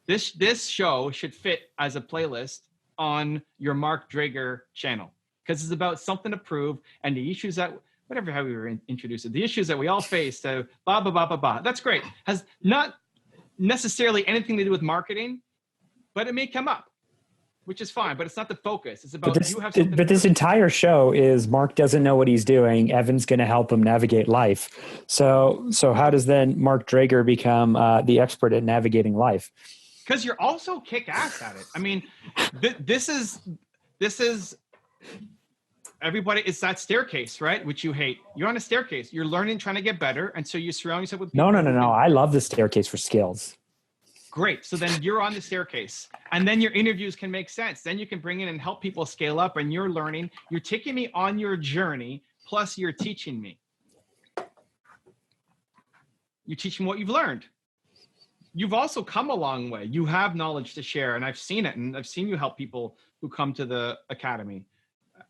This show should fit as a playlist on your Mark Drager channel because it's about something to prove and the issues that how we were introduced, the issues that we all face. So blah blah blah blah blah. That's great. Has not necessarily anything to do with marketing, but it may come up, which is fine. But it's not the focus. It's about you have something. But this entire show is Mark doesn't know what he's doing. Evan's going to help him navigate life. So how does then Mark Drager become the expert at navigating life? Because you're also kick ass at it. I mean, this is everybody. It's that staircase, right? Which you hate. You're on a staircase. You're learning, trying to get better, and so you surround yourself with people. No. I love the staircase for skills. Great. So then you're on the staircase, and then your interviews can make sense. Then you can bring in and help people scale up, and you're learning. You're taking me on your journey, plus you're teaching me. You're teaching what you've learned. You've also come a long way. You have knowledge to share, and I've seen it, and I've seen you help people who come to the academy.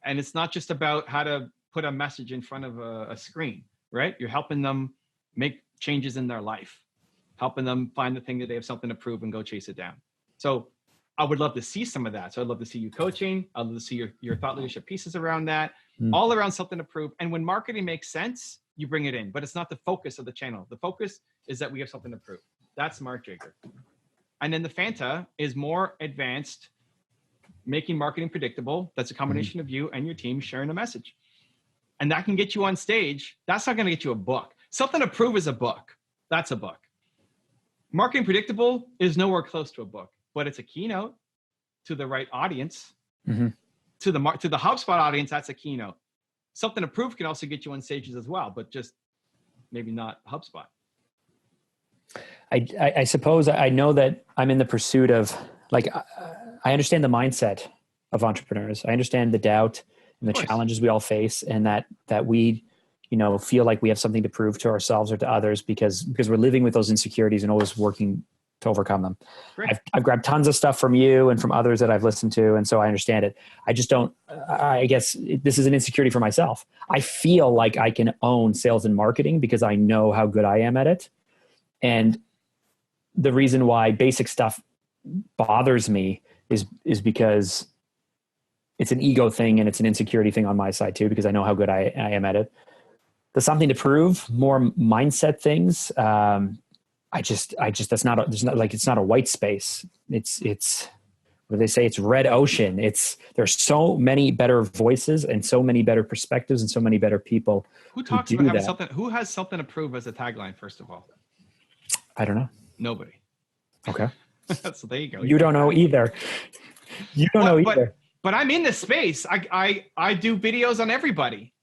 And it's not just about how to put a message in front of a screen, right? You're helping them make changes in their life, helping them find the thing that they have something to prove and go chase it down. So I would love to see some of that. So I'd love to see you coaching. I'd love to see your thought leadership pieces around that, all around something to prove. And when marketing makes sense, you bring it in, but it's not the focus of the channel. The focus is that we have something to prove. That's Mark Drager. And then the Fanta is more advanced, making marketing predictable. That's a combination of you and your team sharing a message. And that can get you on stage. That's not going to get you a book. Something to prove is a book. That's a book. Marketing predictable is nowhere close to a book, but it's a keynote to the right audience. Mm-hmm. To the HubSpot audience, that's a keynote. Something to prove can also get you on stages as well, but just maybe not HubSpot. I suppose I know that I'm in the pursuit of, like, I understand the mindset of entrepreneurs. I understand the doubt and the challenges we all face, and that we, feel like we have something to prove to ourselves or to others because we're living with those insecurities and always working to overcome them. Right. I've grabbed tons of stuff from you and from others that I've listened to, and so I understand it. I just don't. I guess this is an insecurity for myself. I feel like I can own sales and marketing because I know how good I am at it, and the reason why basic stuff bothers me is because it's an ego thing and it's an insecurity thing on my side too, because I know how good I am at it. The something to prove, more mindset things. That's not, it's not a white space. It's what do they say? It's red ocean. There's so many better voices and so many better perspectives and so many better people. Who talks about having something? Who has something to prove as a tagline? First of all, I don't know. Nobody. Okay. So there you go. You don't know either. You don't know either. But I'm in this space. I do videos on everybody.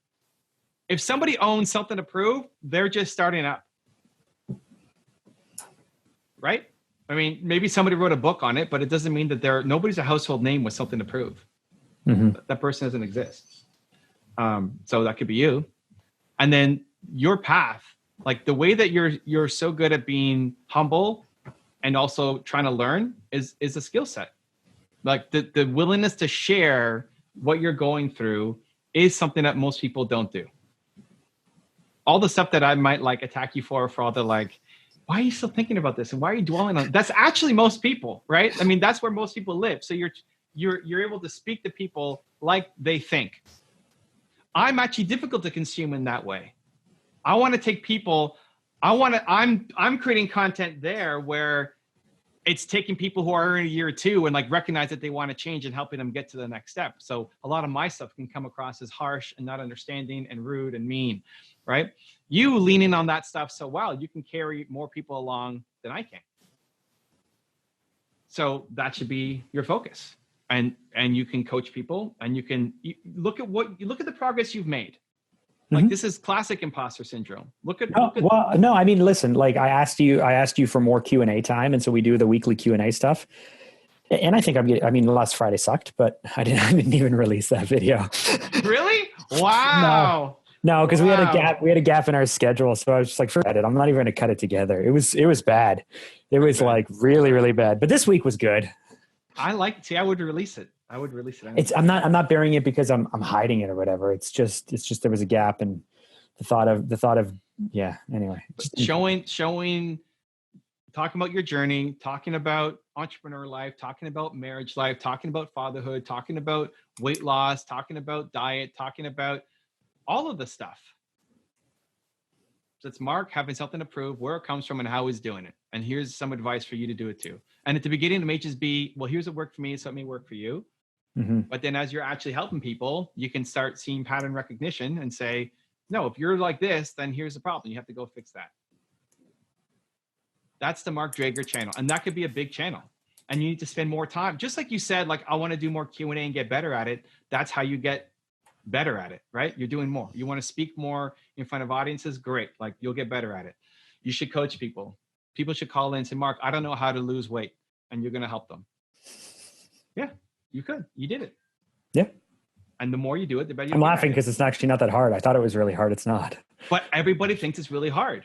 If somebody owns something to prove, they're just starting up. Right? I mean, maybe somebody wrote a book on it, but it doesn't mean that nobody's a household name with something to prove. Mm-hmm. That person doesn't exist. So that could be you. And then your path, like the way that you're so good at being humble and also trying to learn is a skill set. Like the willingness to share what you're going through is something that most people don't do. All the stuff that I might attack you for all the why are you still thinking about this? And why are you dwelling on it? That's actually most people, right? I mean, that's where most people live. So you're able to speak to people like they think. I'm actually difficult to consume in that way. I want to take people, I'm creating content there where it's taking people who are in a year or two and recognize that they want to change and helping them get to the next step. So a lot of my stuff can come across as harsh and not understanding and rude and mean. right? You leaning on that stuff so well, you can carry more people along than I can. So that should be your focus. And you can coach people, and you look at the progress you've made. Like this is classic imposter syndrome. No, I mean, listen, like I asked you for more Q&A time. And so we do the weekly Q&A stuff. And I think last Friday sucked, but I didn't even release that video. Really? Wow. No, because we had a gap in our schedule. So I was just like, forget it. I'm not even going to cut it together. It was bad. It was like really, really bad. But this week was good. I would release it. Anyway. I'm not burying it because I'm hiding it or whatever. It's just there was a gap, and the thought of anyway. Showing, talking about your journey, talking about entrepreneur life, talking about marriage life, talking about fatherhood, talking about weight loss, talking about diet, talking about all of the stuff. So it's Mark having something to prove, where it comes from, and how he's doing it. And here's some advice for you to do it too. And at the beginning, it may just be, well, here's what worked for me, so it may work for you. Mm-hmm. But then as you're actually helping people, you can start seeing pattern recognition and say, no, if you're like this, then here's the problem. You have to go fix that. That's the Mark Drager channel. And that could be a big channel. And you need to spend more time. Just like you said, like, I want to do more Q&A and get better at it. That's how you get better at it, right? You're doing more. You want to speak more in front of audiences? Great. Like, you'll get better at it. You should coach people. People should call in and say, Mark, I don't know how to lose weight. And you're going to help them. Yeah, you could. You did it. Yeah. And the more you do it, the better you I'm laughing because it's actually not that hard. I thought it was really hard. It's not. But everybody thinks it's really hard.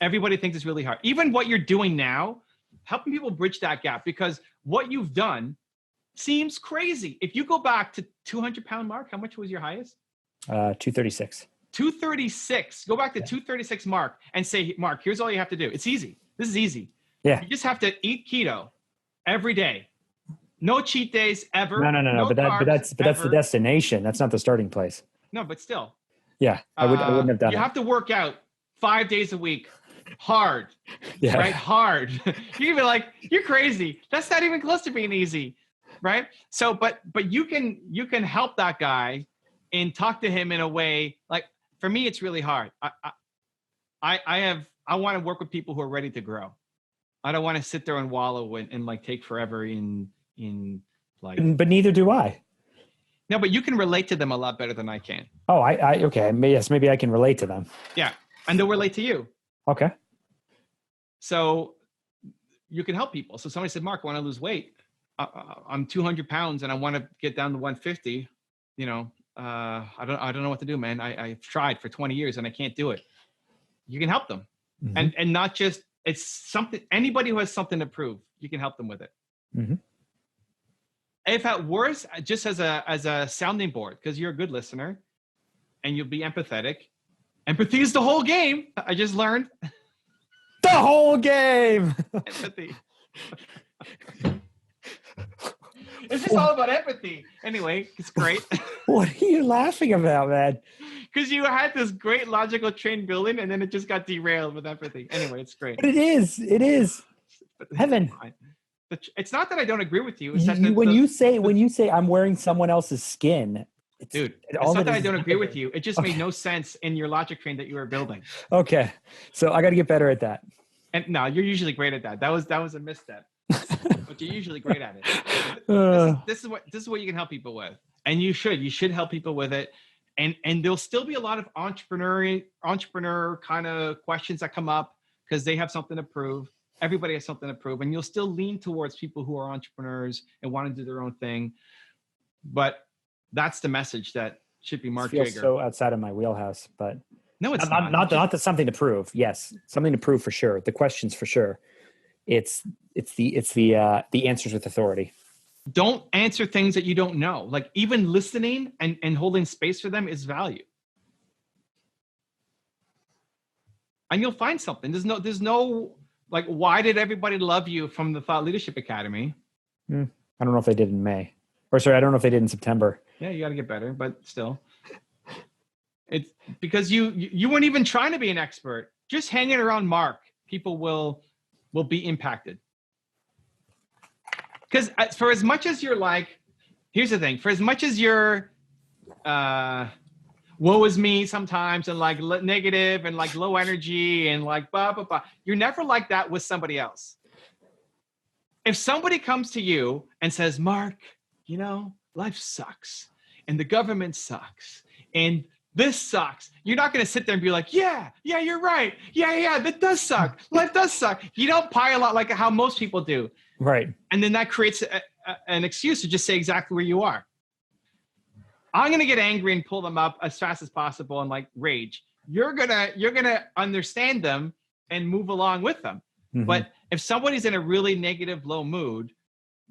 Everybody thinks it's really hard. Even what you're doing now, helping people bridge that gap, because what you've done seems crazy. If you go back to 200-pound Mark, how much was your highest? 236. 236. Go back to 236 Mark and say, Mark, here's all you have to do. It's easy. This is easy. Yeah. You just have to eat keto every day. No cheat days ever. No. But that's the destination. That's not the starting place. No, but still. Yeah, I wouldn't have done it. You have to work out 5 days a week, hard. Yeah. Right, hard. You'd be like, you're crazy. That's not even close to being easy, right? So, but you can help that guy and talk to him in a way. Like, for me, it's really hard. I want to work with people who are ready to grow. I don't want to sit there and wallow and like take forever in like. But neither do I. No, but you can relate to them a lot better than I can. Oh, okay. Yes, maybe I can relate to them. Yeah, and they'll relate to you. Okay. So you can help people. So somebody said, Mark, I want to lose weight. I'm 200 pounds and I want to get down to 150. You know, I don't know what to do, man. I've tried for 20 years and I can't do it. You can help them. Mm-hmm. And not just, it's something, anybody who has something to prove, you can help them with it. Mm-hmm. If at worst, just as a sounding board, because you're a good listener and you'll be empathetic. Empathy is the whole game. I just learned. The whole game. Empathy. It's just all about empathy. Anyway, it's great. What are you laughing about, man? Because you had this great logical train building and then it just got derailed with empathy. Anyway, it's great. But it is. Evan. It's not that I don't agree with you. It's that when you say I'm wearing someone else's skin, it's not that I don't agree with you. It just made no sense in your logic train that you were building. Okay, so I got to get better at that. And no, you're usually great at that. That was a misstep, but you're usually great at it. This is what you can help people with, and you should help people with it. And there'll still be a lot of entrepreneur kind of questions that come up because they have something to prove. Everybody has something to prove, and you'll still lean towards people who are entrepreneurs and want to do their own thing. But that's the message that should be Mark Drager. So outside of my wheelhouse, but no, it's not that something to prove. Yes, something to prove for sure. The questions for sure. It's the answers with authority. Don't answer things that you don't know. Like, even listening and holding space for them is value. And you'll find something. There's no like, why did everybody love you from the Thought Leadership Academy? I don't know if they did in May. I don't know if they did in September. Yeah, you got to get better, but still. It's because you weren't even trying to be an expert. Just hanging around Mark, people will be impacted. Because for as much as you're like, here's the thing. For as much as you're, woe is me sometimes, and like negative and like low energy and like blah, blah, blah. You're never like that with somebody else. If somebody comes to you and says, Mark, life sucks and the government sucks and this sucks, you're not going to sit there and be like, yeah, you're right. Yeah, that does suck. Life does suck. You don't pile out like how most people do. Right. And then that creates an excuse to just say exactly where you are. I'm going to get angry and pull them up as fast as possible and like rage. You're going to understand them and move along with them. Mm-hmm. But if somebody's in a really negative, low mood,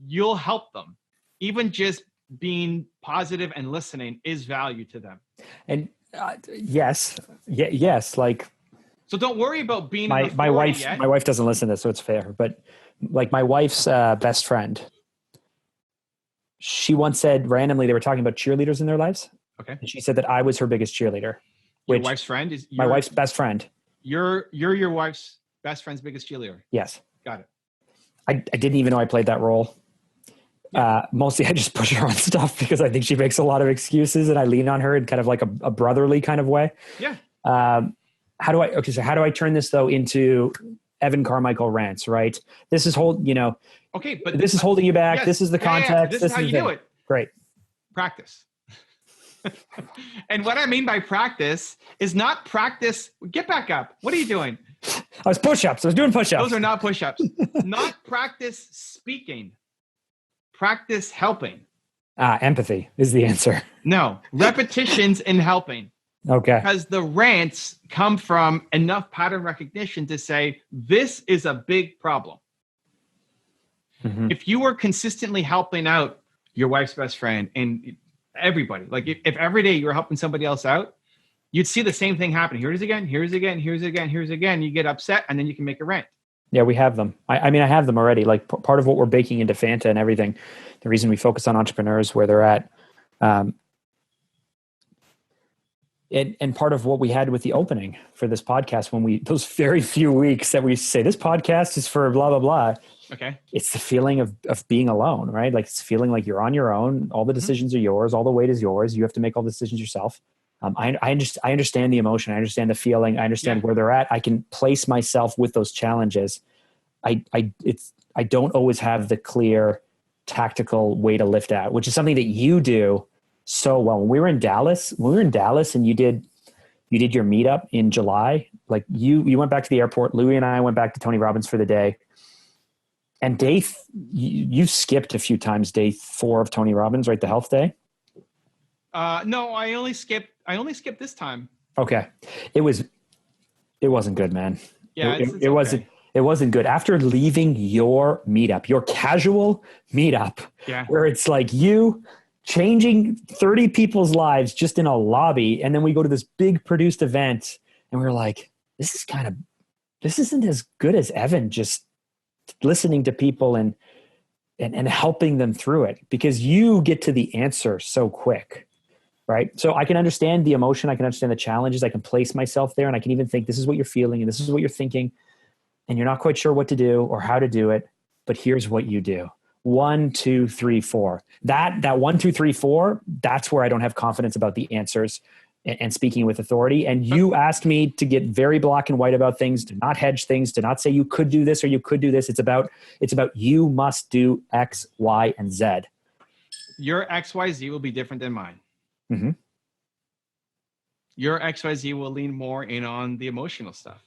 you'll help them. Even just being positive and listening is value to them. And yes. Like, so don't worry about being my wife. Yet. My wife doesn't listen to this, so it's fair. But like my wife's best friend, she once said randomly they were talking about cheerleaders in their lives. Okay. And she said that I was her biggest cheerleader. Your wife's friend is my wife's best friend. You're your wife's best friend's biggest cheerleader. Yes. Got it. I didn't even know I played that role. Mostly I just push her on stuff because I think she makes a lot of excuses and I lean on her in kind of like a brotherly kind of way. Yeah. How do I turn this though into Evan Carmichael rants, right? This is okay, but this is holding you back. Yes, this is the context. Yeah. This is how you do it. Great. Practice. And what I mean by practice is not practice. Get back up. What are you doing? I was push-ups. I was doing push-ups. Those are not push-ups. Not practice speaking. Practice helping. Empathy is the answer. No, repetitions in helping. Okay. Because the rants come from enough pattern recognition to say, this is a big problem. Mm-hmm. If you were consistently helping out your wife's best friend and everybody, like if every day you're helping somebody else out, you'd see the same thing happen. Here's again. You get upset and then you can make a rant. Yeah, we have them. I mean, I have them already. Like part of what we're baking into Fanta and everything, the reason we focus on entrepreneurs where they're at, and part of what we had with the opening for this podcast, those very few weeks that we say this podcast is for blah, blah, blah. Okay. It's the feeling of being alone, right? Like it's feeling like you're on your own. All the decisions are yours. All the weight is yours. You have to make all the decisions yourself. I understand the emotion. I understand the feeling. I understand where they're at. I can place myself with those challenges. I don't always have the clear tactical way to lift out, which is something that you do so well. When we were in Dallas and you did your meetup in July, like you went back to the airport. Louis and I went back to Tony Robbins for the day. And you skipped a few times day 4 of Tony Robbins, right? The health day. No, I only skipped this time. Okay. It wasn't good, man. Yeah, it wasn't good. After leaving your meetup, your casual meetup, where it's like you changing 30 people's lives just in a lobby. And then we go to this big produced event and we're like, this isn't as good as Evan just listening to people and helping them through it, because you get to the answer so quick. Right. So I can understand the emotion. I can understand the challenges. I can place myself there and I can even think this is what you're feeling and this is what you're thinking. And you're not quite sure what to do or how to do it, but here's what you do. 1, 2, 3, 4. That 1, 2, 3, 4, that's where I don't have confidence about the answers and speaking with authority. And you asked me to get very black and white about things, to not hedge things, to not say you could do this or you could do this. It's about you must do X, Y, and Z. Your XYZ will be different than mine. Mm-hmm. Your XYZ will lean more in on the emotional stuff.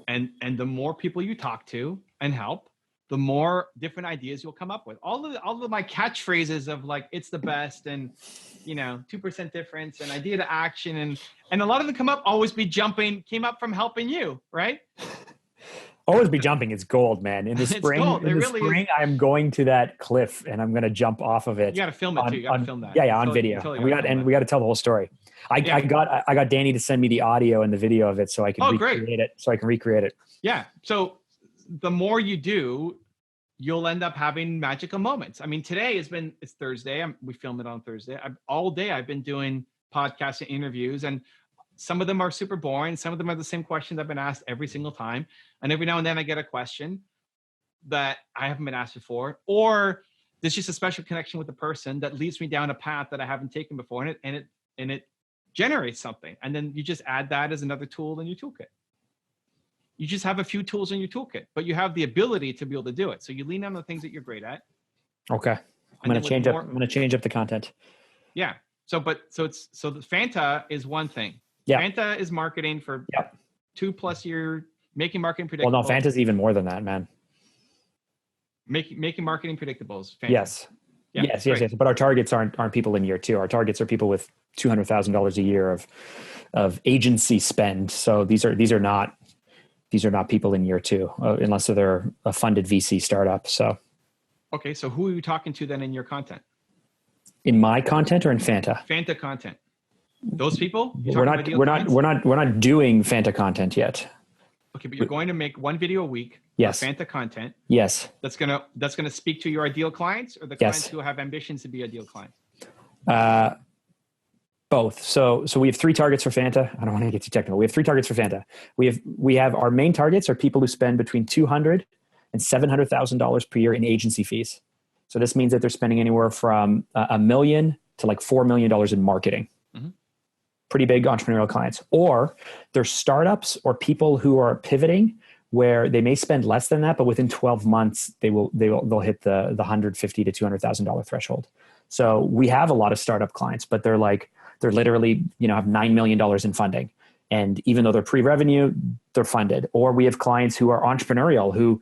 And the more people you talk to and help, the more different ideas you'll come up with. All of my catchphrases of like, it's the best and 2% difference and idea to action and a lot of them came up from helping you, right? Always be jumping. It's gold, man. In the spring, I'm going to that cliff and I'm going to jump off of it. You got to film it too. You got to film that. Yeah, on video. We got to tell the whole story. I got Danny to send me the audio and the video of it so I can recreate it. Yeah. So the more you do, you'll end up having magical moments. I mean, today it's Thursday. We film it on Thursday. All day I've been doing podcasts and interviews, and some of them are super boring. Some of them are the same questions I've been asked every single time. And every now and then I get a question. that I haven't been asked before, or there's just a special connection with the person that leads me down a path that I haven't taken before, and it generates something. And then you just add that as another tool in your toolkit. You just have a few tools in your toolkit, but you have the ability to be able to do it. So you lean on the things that you're great at. Okay. I'm going to change up the content. Yeah. So the Fanta is one thing. Yeah. Fanta is marketing for 2+ year, making marketing predictable. Well, no, Fanta's even more than that, man. Making marketing predictable is Fanta. Yes. Yeah, yes. But our targets aren't people in year 2. Our targets are people with $200,000 a year of agency spend. So these are not people in year 2, unless they're a funded VC startup. So. Okay. So who are you talking to then in your content? In my content or in Fanta? Fanta content. Those people? We're not doing Fanta content yet. Okay, but you're going to make one video a week. Yes. Of Fanta content. Yes. That's gonna speak to your ideal clients, or the clients who have ambitions to be ideal clients. Both. So we have 3 targets for Fanta. I don't want to get too technical. We have 3 targets for Fanta. We have our main targets are people who spend between $200,000 and $700,000 per year in agency fees. So this means that they're spending anywhere from $1 million to like $4 million in marketing. Mm-hmm. Pretty big entrepreneurial clients. Or they're startups or people who are pivoting where they may spend less than that, but within 12 months they'll hit the $150,000 to $200,000 threshold. So we have a lot of startup clients, but they're literally, have $9 million in funding. And even though they're pre-revenue, they're funded. Or we have clients who are entrepreneurial who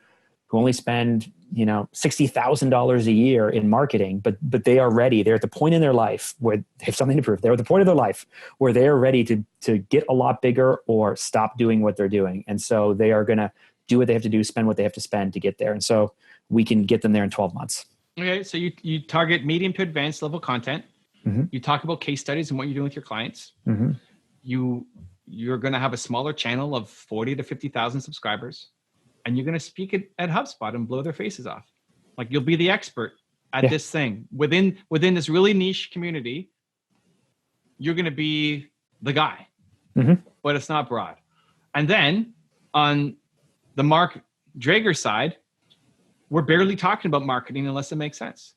only spend, $60,000 a year in marketing, but they are ready. They're at the point in their life where they have something to prove. They're at the point of their life where they are ready to get a lot bigger or stop doing what they're doing. And so they are going to do what they have to do, spend what they have to spend to get there. And so we can get them there in 12 months. Okay. So you target medium to advanced level content. Mm-hmm. You talk about case studies and what you're doing with your clients. Mm-hmm. You're going to have a smaller channel of 40 to 50,000 subscribers, and you're going to speak at HubSpot and blow their faces off. Like, you'll be the expert at this thing within this really niche community. You're going to be the guy, but it's not broad. And then on the Mark Drager side, we're barely talking about marketing unless it makes sense.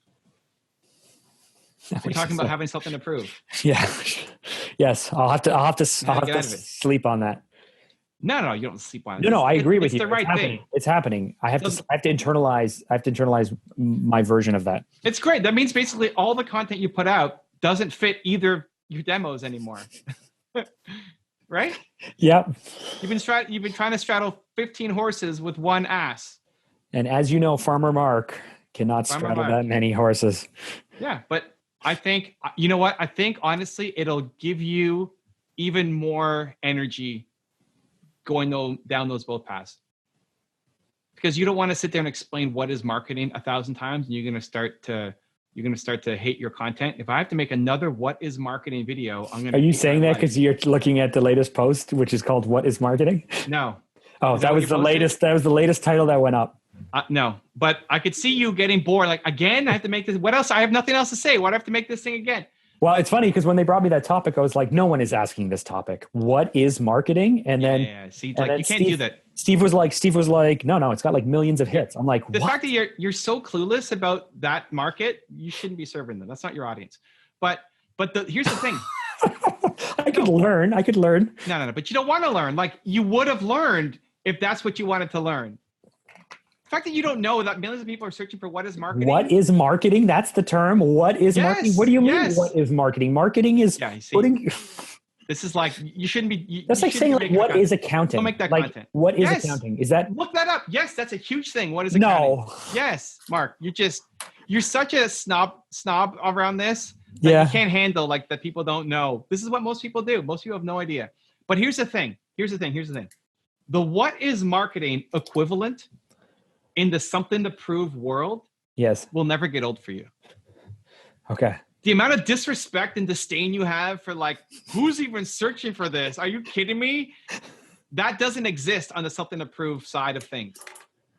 We're talking about having something to prove. Yeah. Yes. I'll have to sleep on that. No, you don't sleep on it. No, I agree with you. It's the right thing. It's happening. I have to internalize my version of that. It's great. That means basically all the content you put out doesn't fit either your demos anymore. Right? Yep. You've been trying to straddle 15 horses with one ass. And as you know, Farmer Mark cannot straddle that many horses. Yeah, but I think, you know what? I think honestly, it'll give you even more energy going down those both paths, because you don't want to sit there and explain what is marketing 1,000 times, and you're going to start to hate your content. If I have to make another what is marketing video, I'm going to. Are you saying that because you're looking at the latest post, which is called "What is Marketing"? No. Oh, that was the latest. That was the latest title that went up. No, but I could see you getting bored. Like, again, I have to make this. What else? I have nothing else to say. Why do I have to make this thing again? Well, it's funny because when they brought me that topic, I was like, no one is asking this topic. What is marketing? And then, see, like, you can't do that. Steve was like, no, it's got like millions of hits. I'm like, the fact that you're so clueless about that market, you shouldn't be serving them. That's not your audience. But here's the thing. I could learn. No. But you don't want to learn. Like, you would have learned if that's what you wanted to learn. The fact that you don't know that millions of people are searching for what is marketing. What is marketing? That's the term. What is marketing? What do you mean? What is marketing? Marketing is putting. This is like, you shouldn't be. That's like saying, like, what is accounting? Don't make that content. What is accounting? Is that? Look that up. Yes, that's a huge thing. What is accounting? No. Yes, Mark. You're such a snob around this. That you can't handle like that people don't know. This is what most people do. Most people have no idea. But here's the thing. The what is marketing equivalent in the something to prove world, will never get old for you. Okay. The amount of disrespect and disdain you have for, like, who's even searching for this? Are you kidding me? That doesn't exist on the something to prove side of things.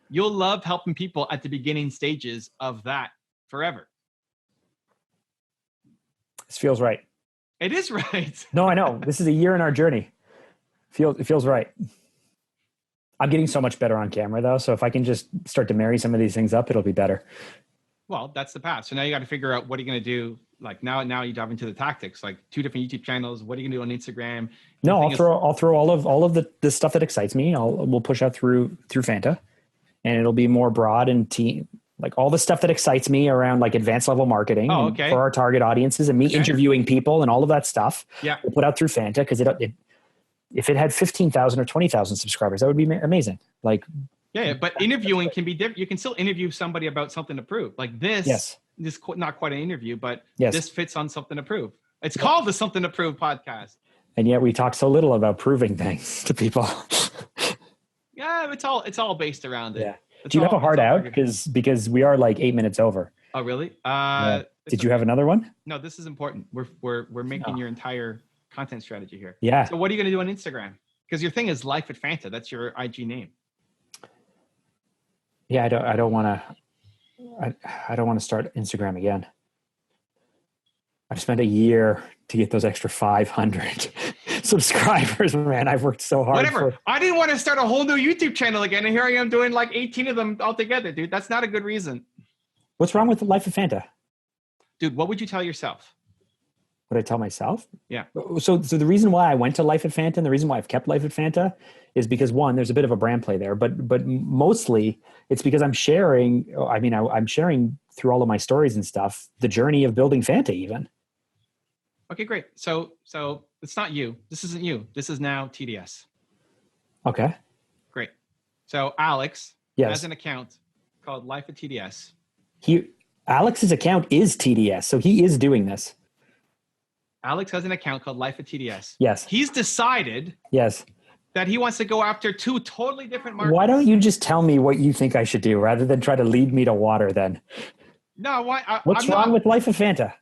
You'll love helping people at the beginning stages of that forever. This feels right. It is right. No, I know. This is a year in our journey. It feels right. I'm getting so much better on camera though. So if I can just start to marry some of these things up, it'll be better. Well, that's the path. So now you got to figure out what are you going to do. Like now you dive into the tactics, like 2 different YouTube channels. What are you going to do on Instagram? No, I'll throw all of the stuff that excites me. We'll push out through Fanta, and it'll be more broad and like all the stuff that excites me around like advanced level marketing for our target audiences and me interviewing people and all of that stuff. Yeah, we'll put out through Fanta because if it had 15,000 or 20,000 subscribers, that would be amazing. Like. Yeah, but interviewing can be different. You can still interview somebody about something to prove. Like this, this is not quite an interview, but this fits on something to prove. It's called the Something to Prove podcast. And yet we talk so little about proving things to people. Yeah, it's all based around it. Yeah. Do you have a hard out? Because we are like 8 minutes over. Oh, really? Did you have another one? No, this is important. We're making your entire content strategy here. Yeah. So what are you going to do on Instagram? Because your thing is Life at Fanta. That's your IG name. Yeah, I don't want to start Instagram again. I've spent a year to get those extra 500 subscribers, man. I've worked so hard. Whatever. I didn't want to start a whole new YouTube channel again, and here I am doing like 18 of them all together, dude. That's not a good reason. What's wrong with Life of Fanta? Dude, what would you tell yourself? What I tell myself? Yeah. So the reason why I went to Life at Fanta and the reason why I've kept Life at Fanta is because one, there's a bit of a brand play there, but mostly it's because I'm sharing. I mean, I'm sharing through all of my stories and stuff the journey of building Fanta, even. Okay, great. So it's not you. This isn't you. This is now TDS. Okay. Great. So Alex has an account called Life at TDS. Alex's account is TDS, so he is doing this. Alex has an account called Life at TDS. Yes. He's decided that he wants to go after 2 totally different markets. Why don't you just tell me what you think I should do rather than try to lead me to water then? No, why? What's wrong with Life of Fanta?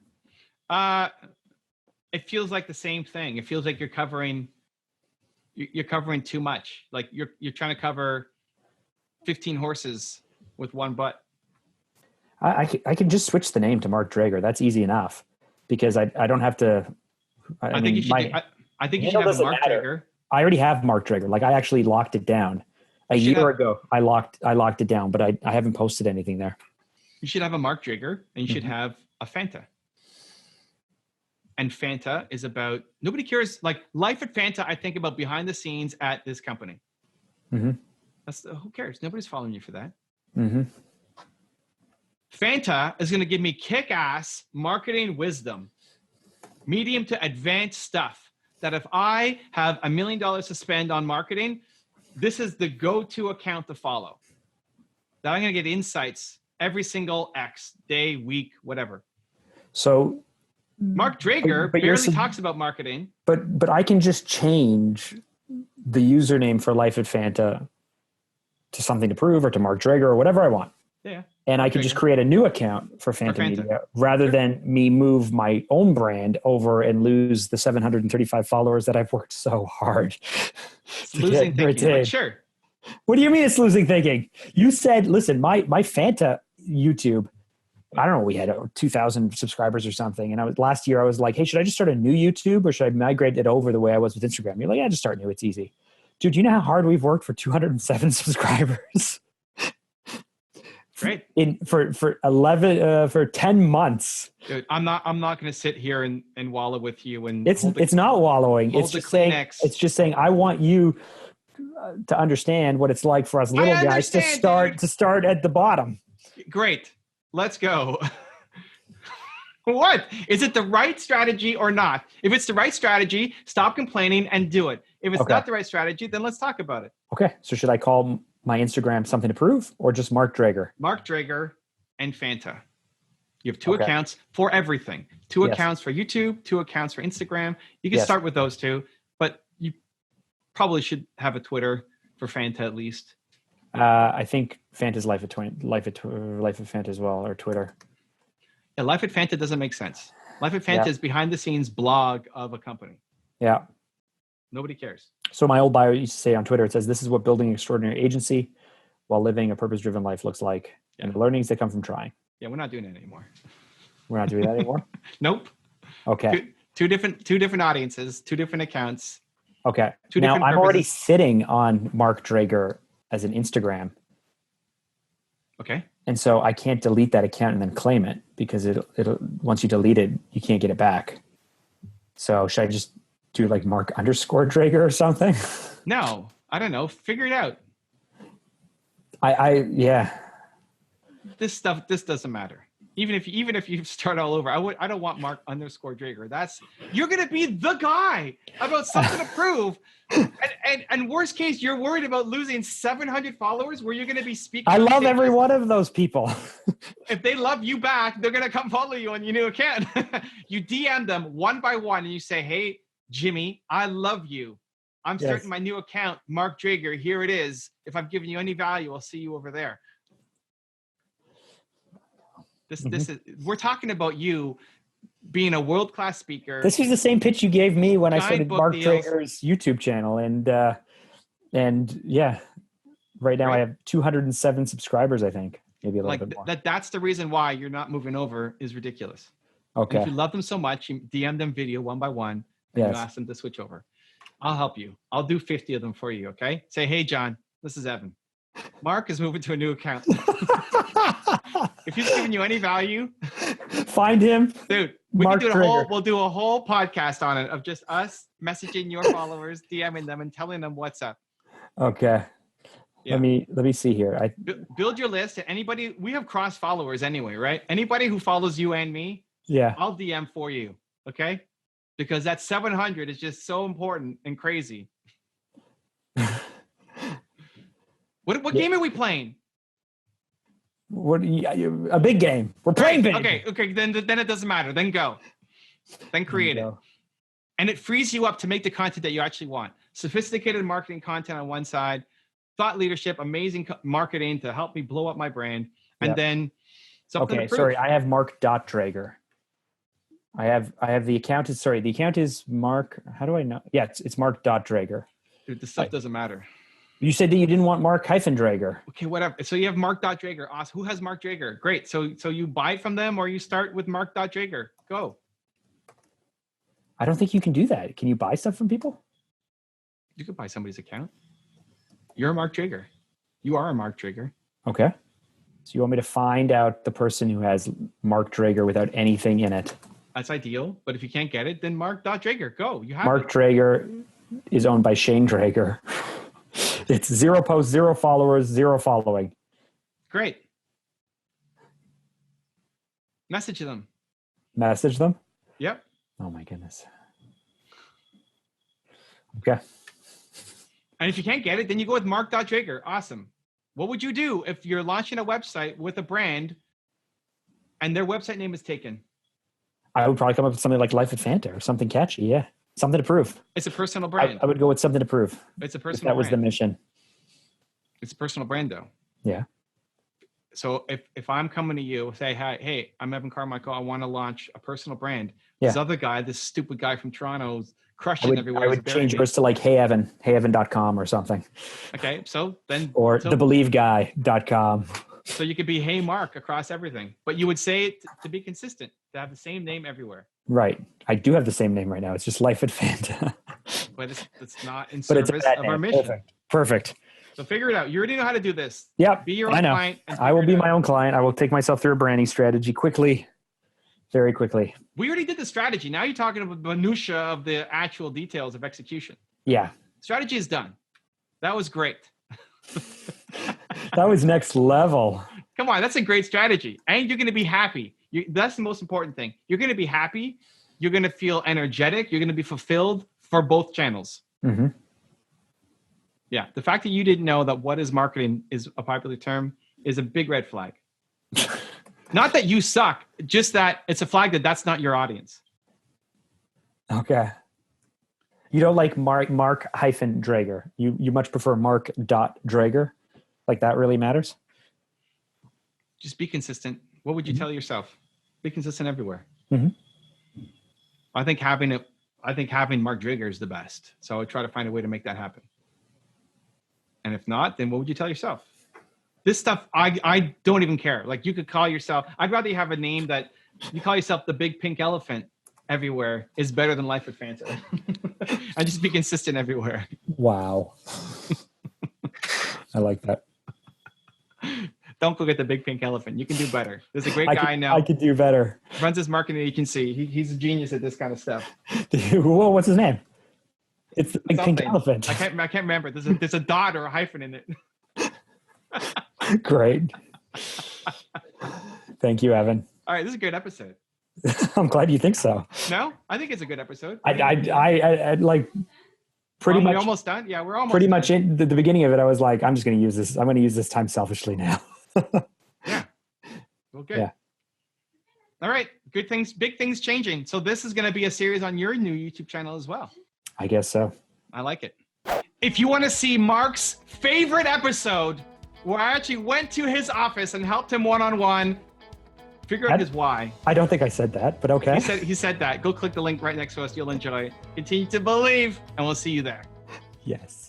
It feels like the same thing. It feels like you're covering too much. Like you're trying to cover 15 horses with one butt. I can just switch the name to Mark Drager. That's easy enough because I don't have to. I think you should have Mark Drager. I already have Mark Drager. Like I actually locked it down a year ago. I locked it down, but I haven't posted anything there. You should have a Mark Drager and you should have a Fanta. And Fanta is about, nobody cares. Like Life at Fanta, I think about behind the scenes at this company. Mm-hmm. Who cares? Nobody's following you for that. Mm-hmm. Fanta is going to give me kick-ass marketing wisdom, medium to advanced stuff that if I have $1 million to spend on marketing, this is the go-to account to follow. That I'm going to get insights every single X, day, week, whatever. So Mark Drager barely talks about marketing. But I can just change the username for Life at Fanta to something to prove or to Mark Drager or whatever I want. Yeah. And I can just create a new account for Fanta Media rather than me move my own brand over and lose the 735 followers that I've worked so hard. It's losing thinking, but sure. What do you mean it's losing thinking? You said, listen, my Fanta YouTube, I don't know, we had 2,000 subscribers or something. And last year I was like, hey, should I just start a new YouTube or should I migrate it over the way I was with Instagram? You're like, yeah, just start new. It's easy. Dude, you know how hard we've worked for 207 subscribers? Great. For 10 months. Dude, I'm not going to sit here and wallow with you and it's not wallowing. It's just saying I want you to understand what it's like for us little guys to start at the bottom. Great. Let's go. What? Is it the right strategy or not? If it's the right strategy, stop complaining and do it. If it's not the right strategy, then let's talk about it. Okay. So should I call my Instagram Something to Prove or just Mark Drager? Mark Drager and Fanta. You have 2 accounts for everything. 2 accounts for YouTube, 2 accounts for Instagram. You can start with those 2, but you probably should have a Twitter for Fanta at least. I think Fanta's Life at Fanta as well, or Twitter. Yeah, Life at Fanta doesn't make sense. Life at Fanta is behind the scenes blog of a company. Yeah. Nobody cares. So my old bio used to say on Twitter, it says, this is what building an extraordinary agency while living a purpose-driven life looks like. Yeah. And the learnings that come from trying. Yeah, we're not doing it anymore. We're not doing that anymore? Nope. Okay. Two different audiences, 2 different accounts. Okay. Now I'm already sitting on Mark Drager as an Instagram. Okay. And so I can't delete that account and then claim it because it'll once you delete it, you can't get it back. So should I just do like Mark_Drager or something? No, I don't know. Figure it out. Yeah. This doesn't matter. Even if you start all over, I don't want Mark_Drager. You're gonna be the guy about something to prove. And worst case, you're worried about losing 700 followers where you're gonna be speaking. I love every one of those people. If they love you back, they're gonna come follow you on your new account. You DM them one by one and you say, "Hey, Jimmy, I love you. I'm starting my new account, Mark Drager. Here it is. If I'm giving you any value, I'll see you over there." This is, we're talking about you being a world-class speaker. This was the same pitch you gave me when I Giant started book Mark deals. Drager's YouTube channel. And yeah, right now I have 207 subscribers, I think. Maybe a little bit more. That's the reason why you're not moving over is ridiculous. Okay. And if you love them so much, you DM them video one by one and you ask them to switch over. I'll help you. I'll do 50 of them for you, okay? Say, "Hey, John, this is Evan. Mark is moving to a new account." If he's giving you any value, find him. Dude, we'll do a whole podcast on it of just us messaging your followers, DMing them and telling them what's up. Okay. Yeah. Let me see here. Build your list. Anybody, we have cross followers anyway, right? Anybody who follows you and me, I'll DM for you, okay? Because that 700 is just so important and crazy. What game are we playing? A big game. We're playing big. Okay. Then it doesn't matter. Then go. Then create it. And it frees you up to make the content that you actually want. Sophisticated marketing content on one side, thought leadership, amazing marketing to help me blow up my brand, and then something. Okay, sorry. I have Mark.Drager. I have the account is the account is Mark. How do I know? Yeah, it's Mark.Drager. Dude, this stuff doesn't matter. You said that you didn't want Mark-Drager. Okay, whatever. So you have Mark.Drager. Awesome. Who has Mark Drager? Great. So you buy it from them or you start with Mark.Drager. Go. I don't think you can do that. Can you buy stuff from people? You could buy somebody's account. You're a Mark Drager. You are a Mark Drager. Okay. So you want me to find out the person who has Mark Drager without anything in it? That's ideal. But if you can't get it, then Mark.Drager. Go. You have Mark Drager is owned by Shane Drager. It's 0 posts, 0 followers, 0 following. Great. Message them. Message them? Yep. Oh my goodness. Okay. And if you can't get it, then you go with Mark.Drager. Awesome. What would you do if you're launching a website with a brand and their website name is taken? I would probably come up with something like Life at Fanta or something catchy. Yeah. Something to prove. It's a personal brand. I would go with something to prove. It's a personal brand. That was the mission. It's a personal brand though. Yeah. So if I'm coming to you, say, hey, I'm Evan Carmichael. I want to launch a personal brand. This other guy, this stupid guy from Toronto, is crushing everywhere. I would change yours to like Hey Evan, heyevan.com or something. Okay, so then or thebelieveguy.com. So you could be Hey Mark across everything, but you would say it to be consistent, to have the same name everywhere. Right. I do have the same name right now. It's just Life at Fanta. But it's not in service of our mission. Perfect. So figure it out. You already know how to do this. Yep. Be your own client. I will be my own client. I will take myself through a branding strategy quickly, very quickly. We already did the strategy. Now you're talking about the minutia of the actual details of execution. Yeah. Strategy is done. That was great. That was next level. Come on, that's a great strategy. And you're going to be happy. That's the most important thing. You're going to be happy. You're going to feel energetic. You're going to be fulfilled for both channels. Mm-hmm. Yeah. The fact that you didn't know that what is marketing is a popular term is a big red flag. Not that you suck, just that it's a flag that that's not your audience. Okay. You don't like Mark-Drager. You much prefer Mark.Drager? Like that really matters? Just be consistent. What would you tell yourself? Be consistent everywhere. Mm-hmm. I think having Mark Drager is the best. So I would try to find a way to make that happen. And if not, then what would you tell yourself? This stuff, I don't even care. Like you could call yourself, I'd rather you have a name that you call yourself the big pink elephant everywhere is better than Life at Fanta. And just be consistent everywhere. Wow. I like that. Don't go get the big pink elephant. You can do better. There's a great guy now. I could do better. Runs his marketing agency. He's a genius at this kind of stuff. Whoa, what's his name? It's the big pink Something. elephant. I can't remember. There's a dot or a hyphen in it. Great. Thank you, Evan. All right, this is a good episode. I'm glad you think so. No, I think it's a good episode. I like pretty much We're almost done. Yeah, we're almost pretty done. much in the beginning of it. I was like, I'm just going to use this. I'm going to use this time selfishly now. Yeah. Well, good. Yeah. All right. Good things, big things changing. So this is going to be a series on your new YouTube channel as well. I guess so. I like it. If you want to see Mark's favorite episode, where I actually went to his office and helped him one-on-one, figure out his why. I don't think I said that, but okay. He said that. Go click the link right next to us. You'll enjoy it. Continue to believe, and we'll see you there. Yes.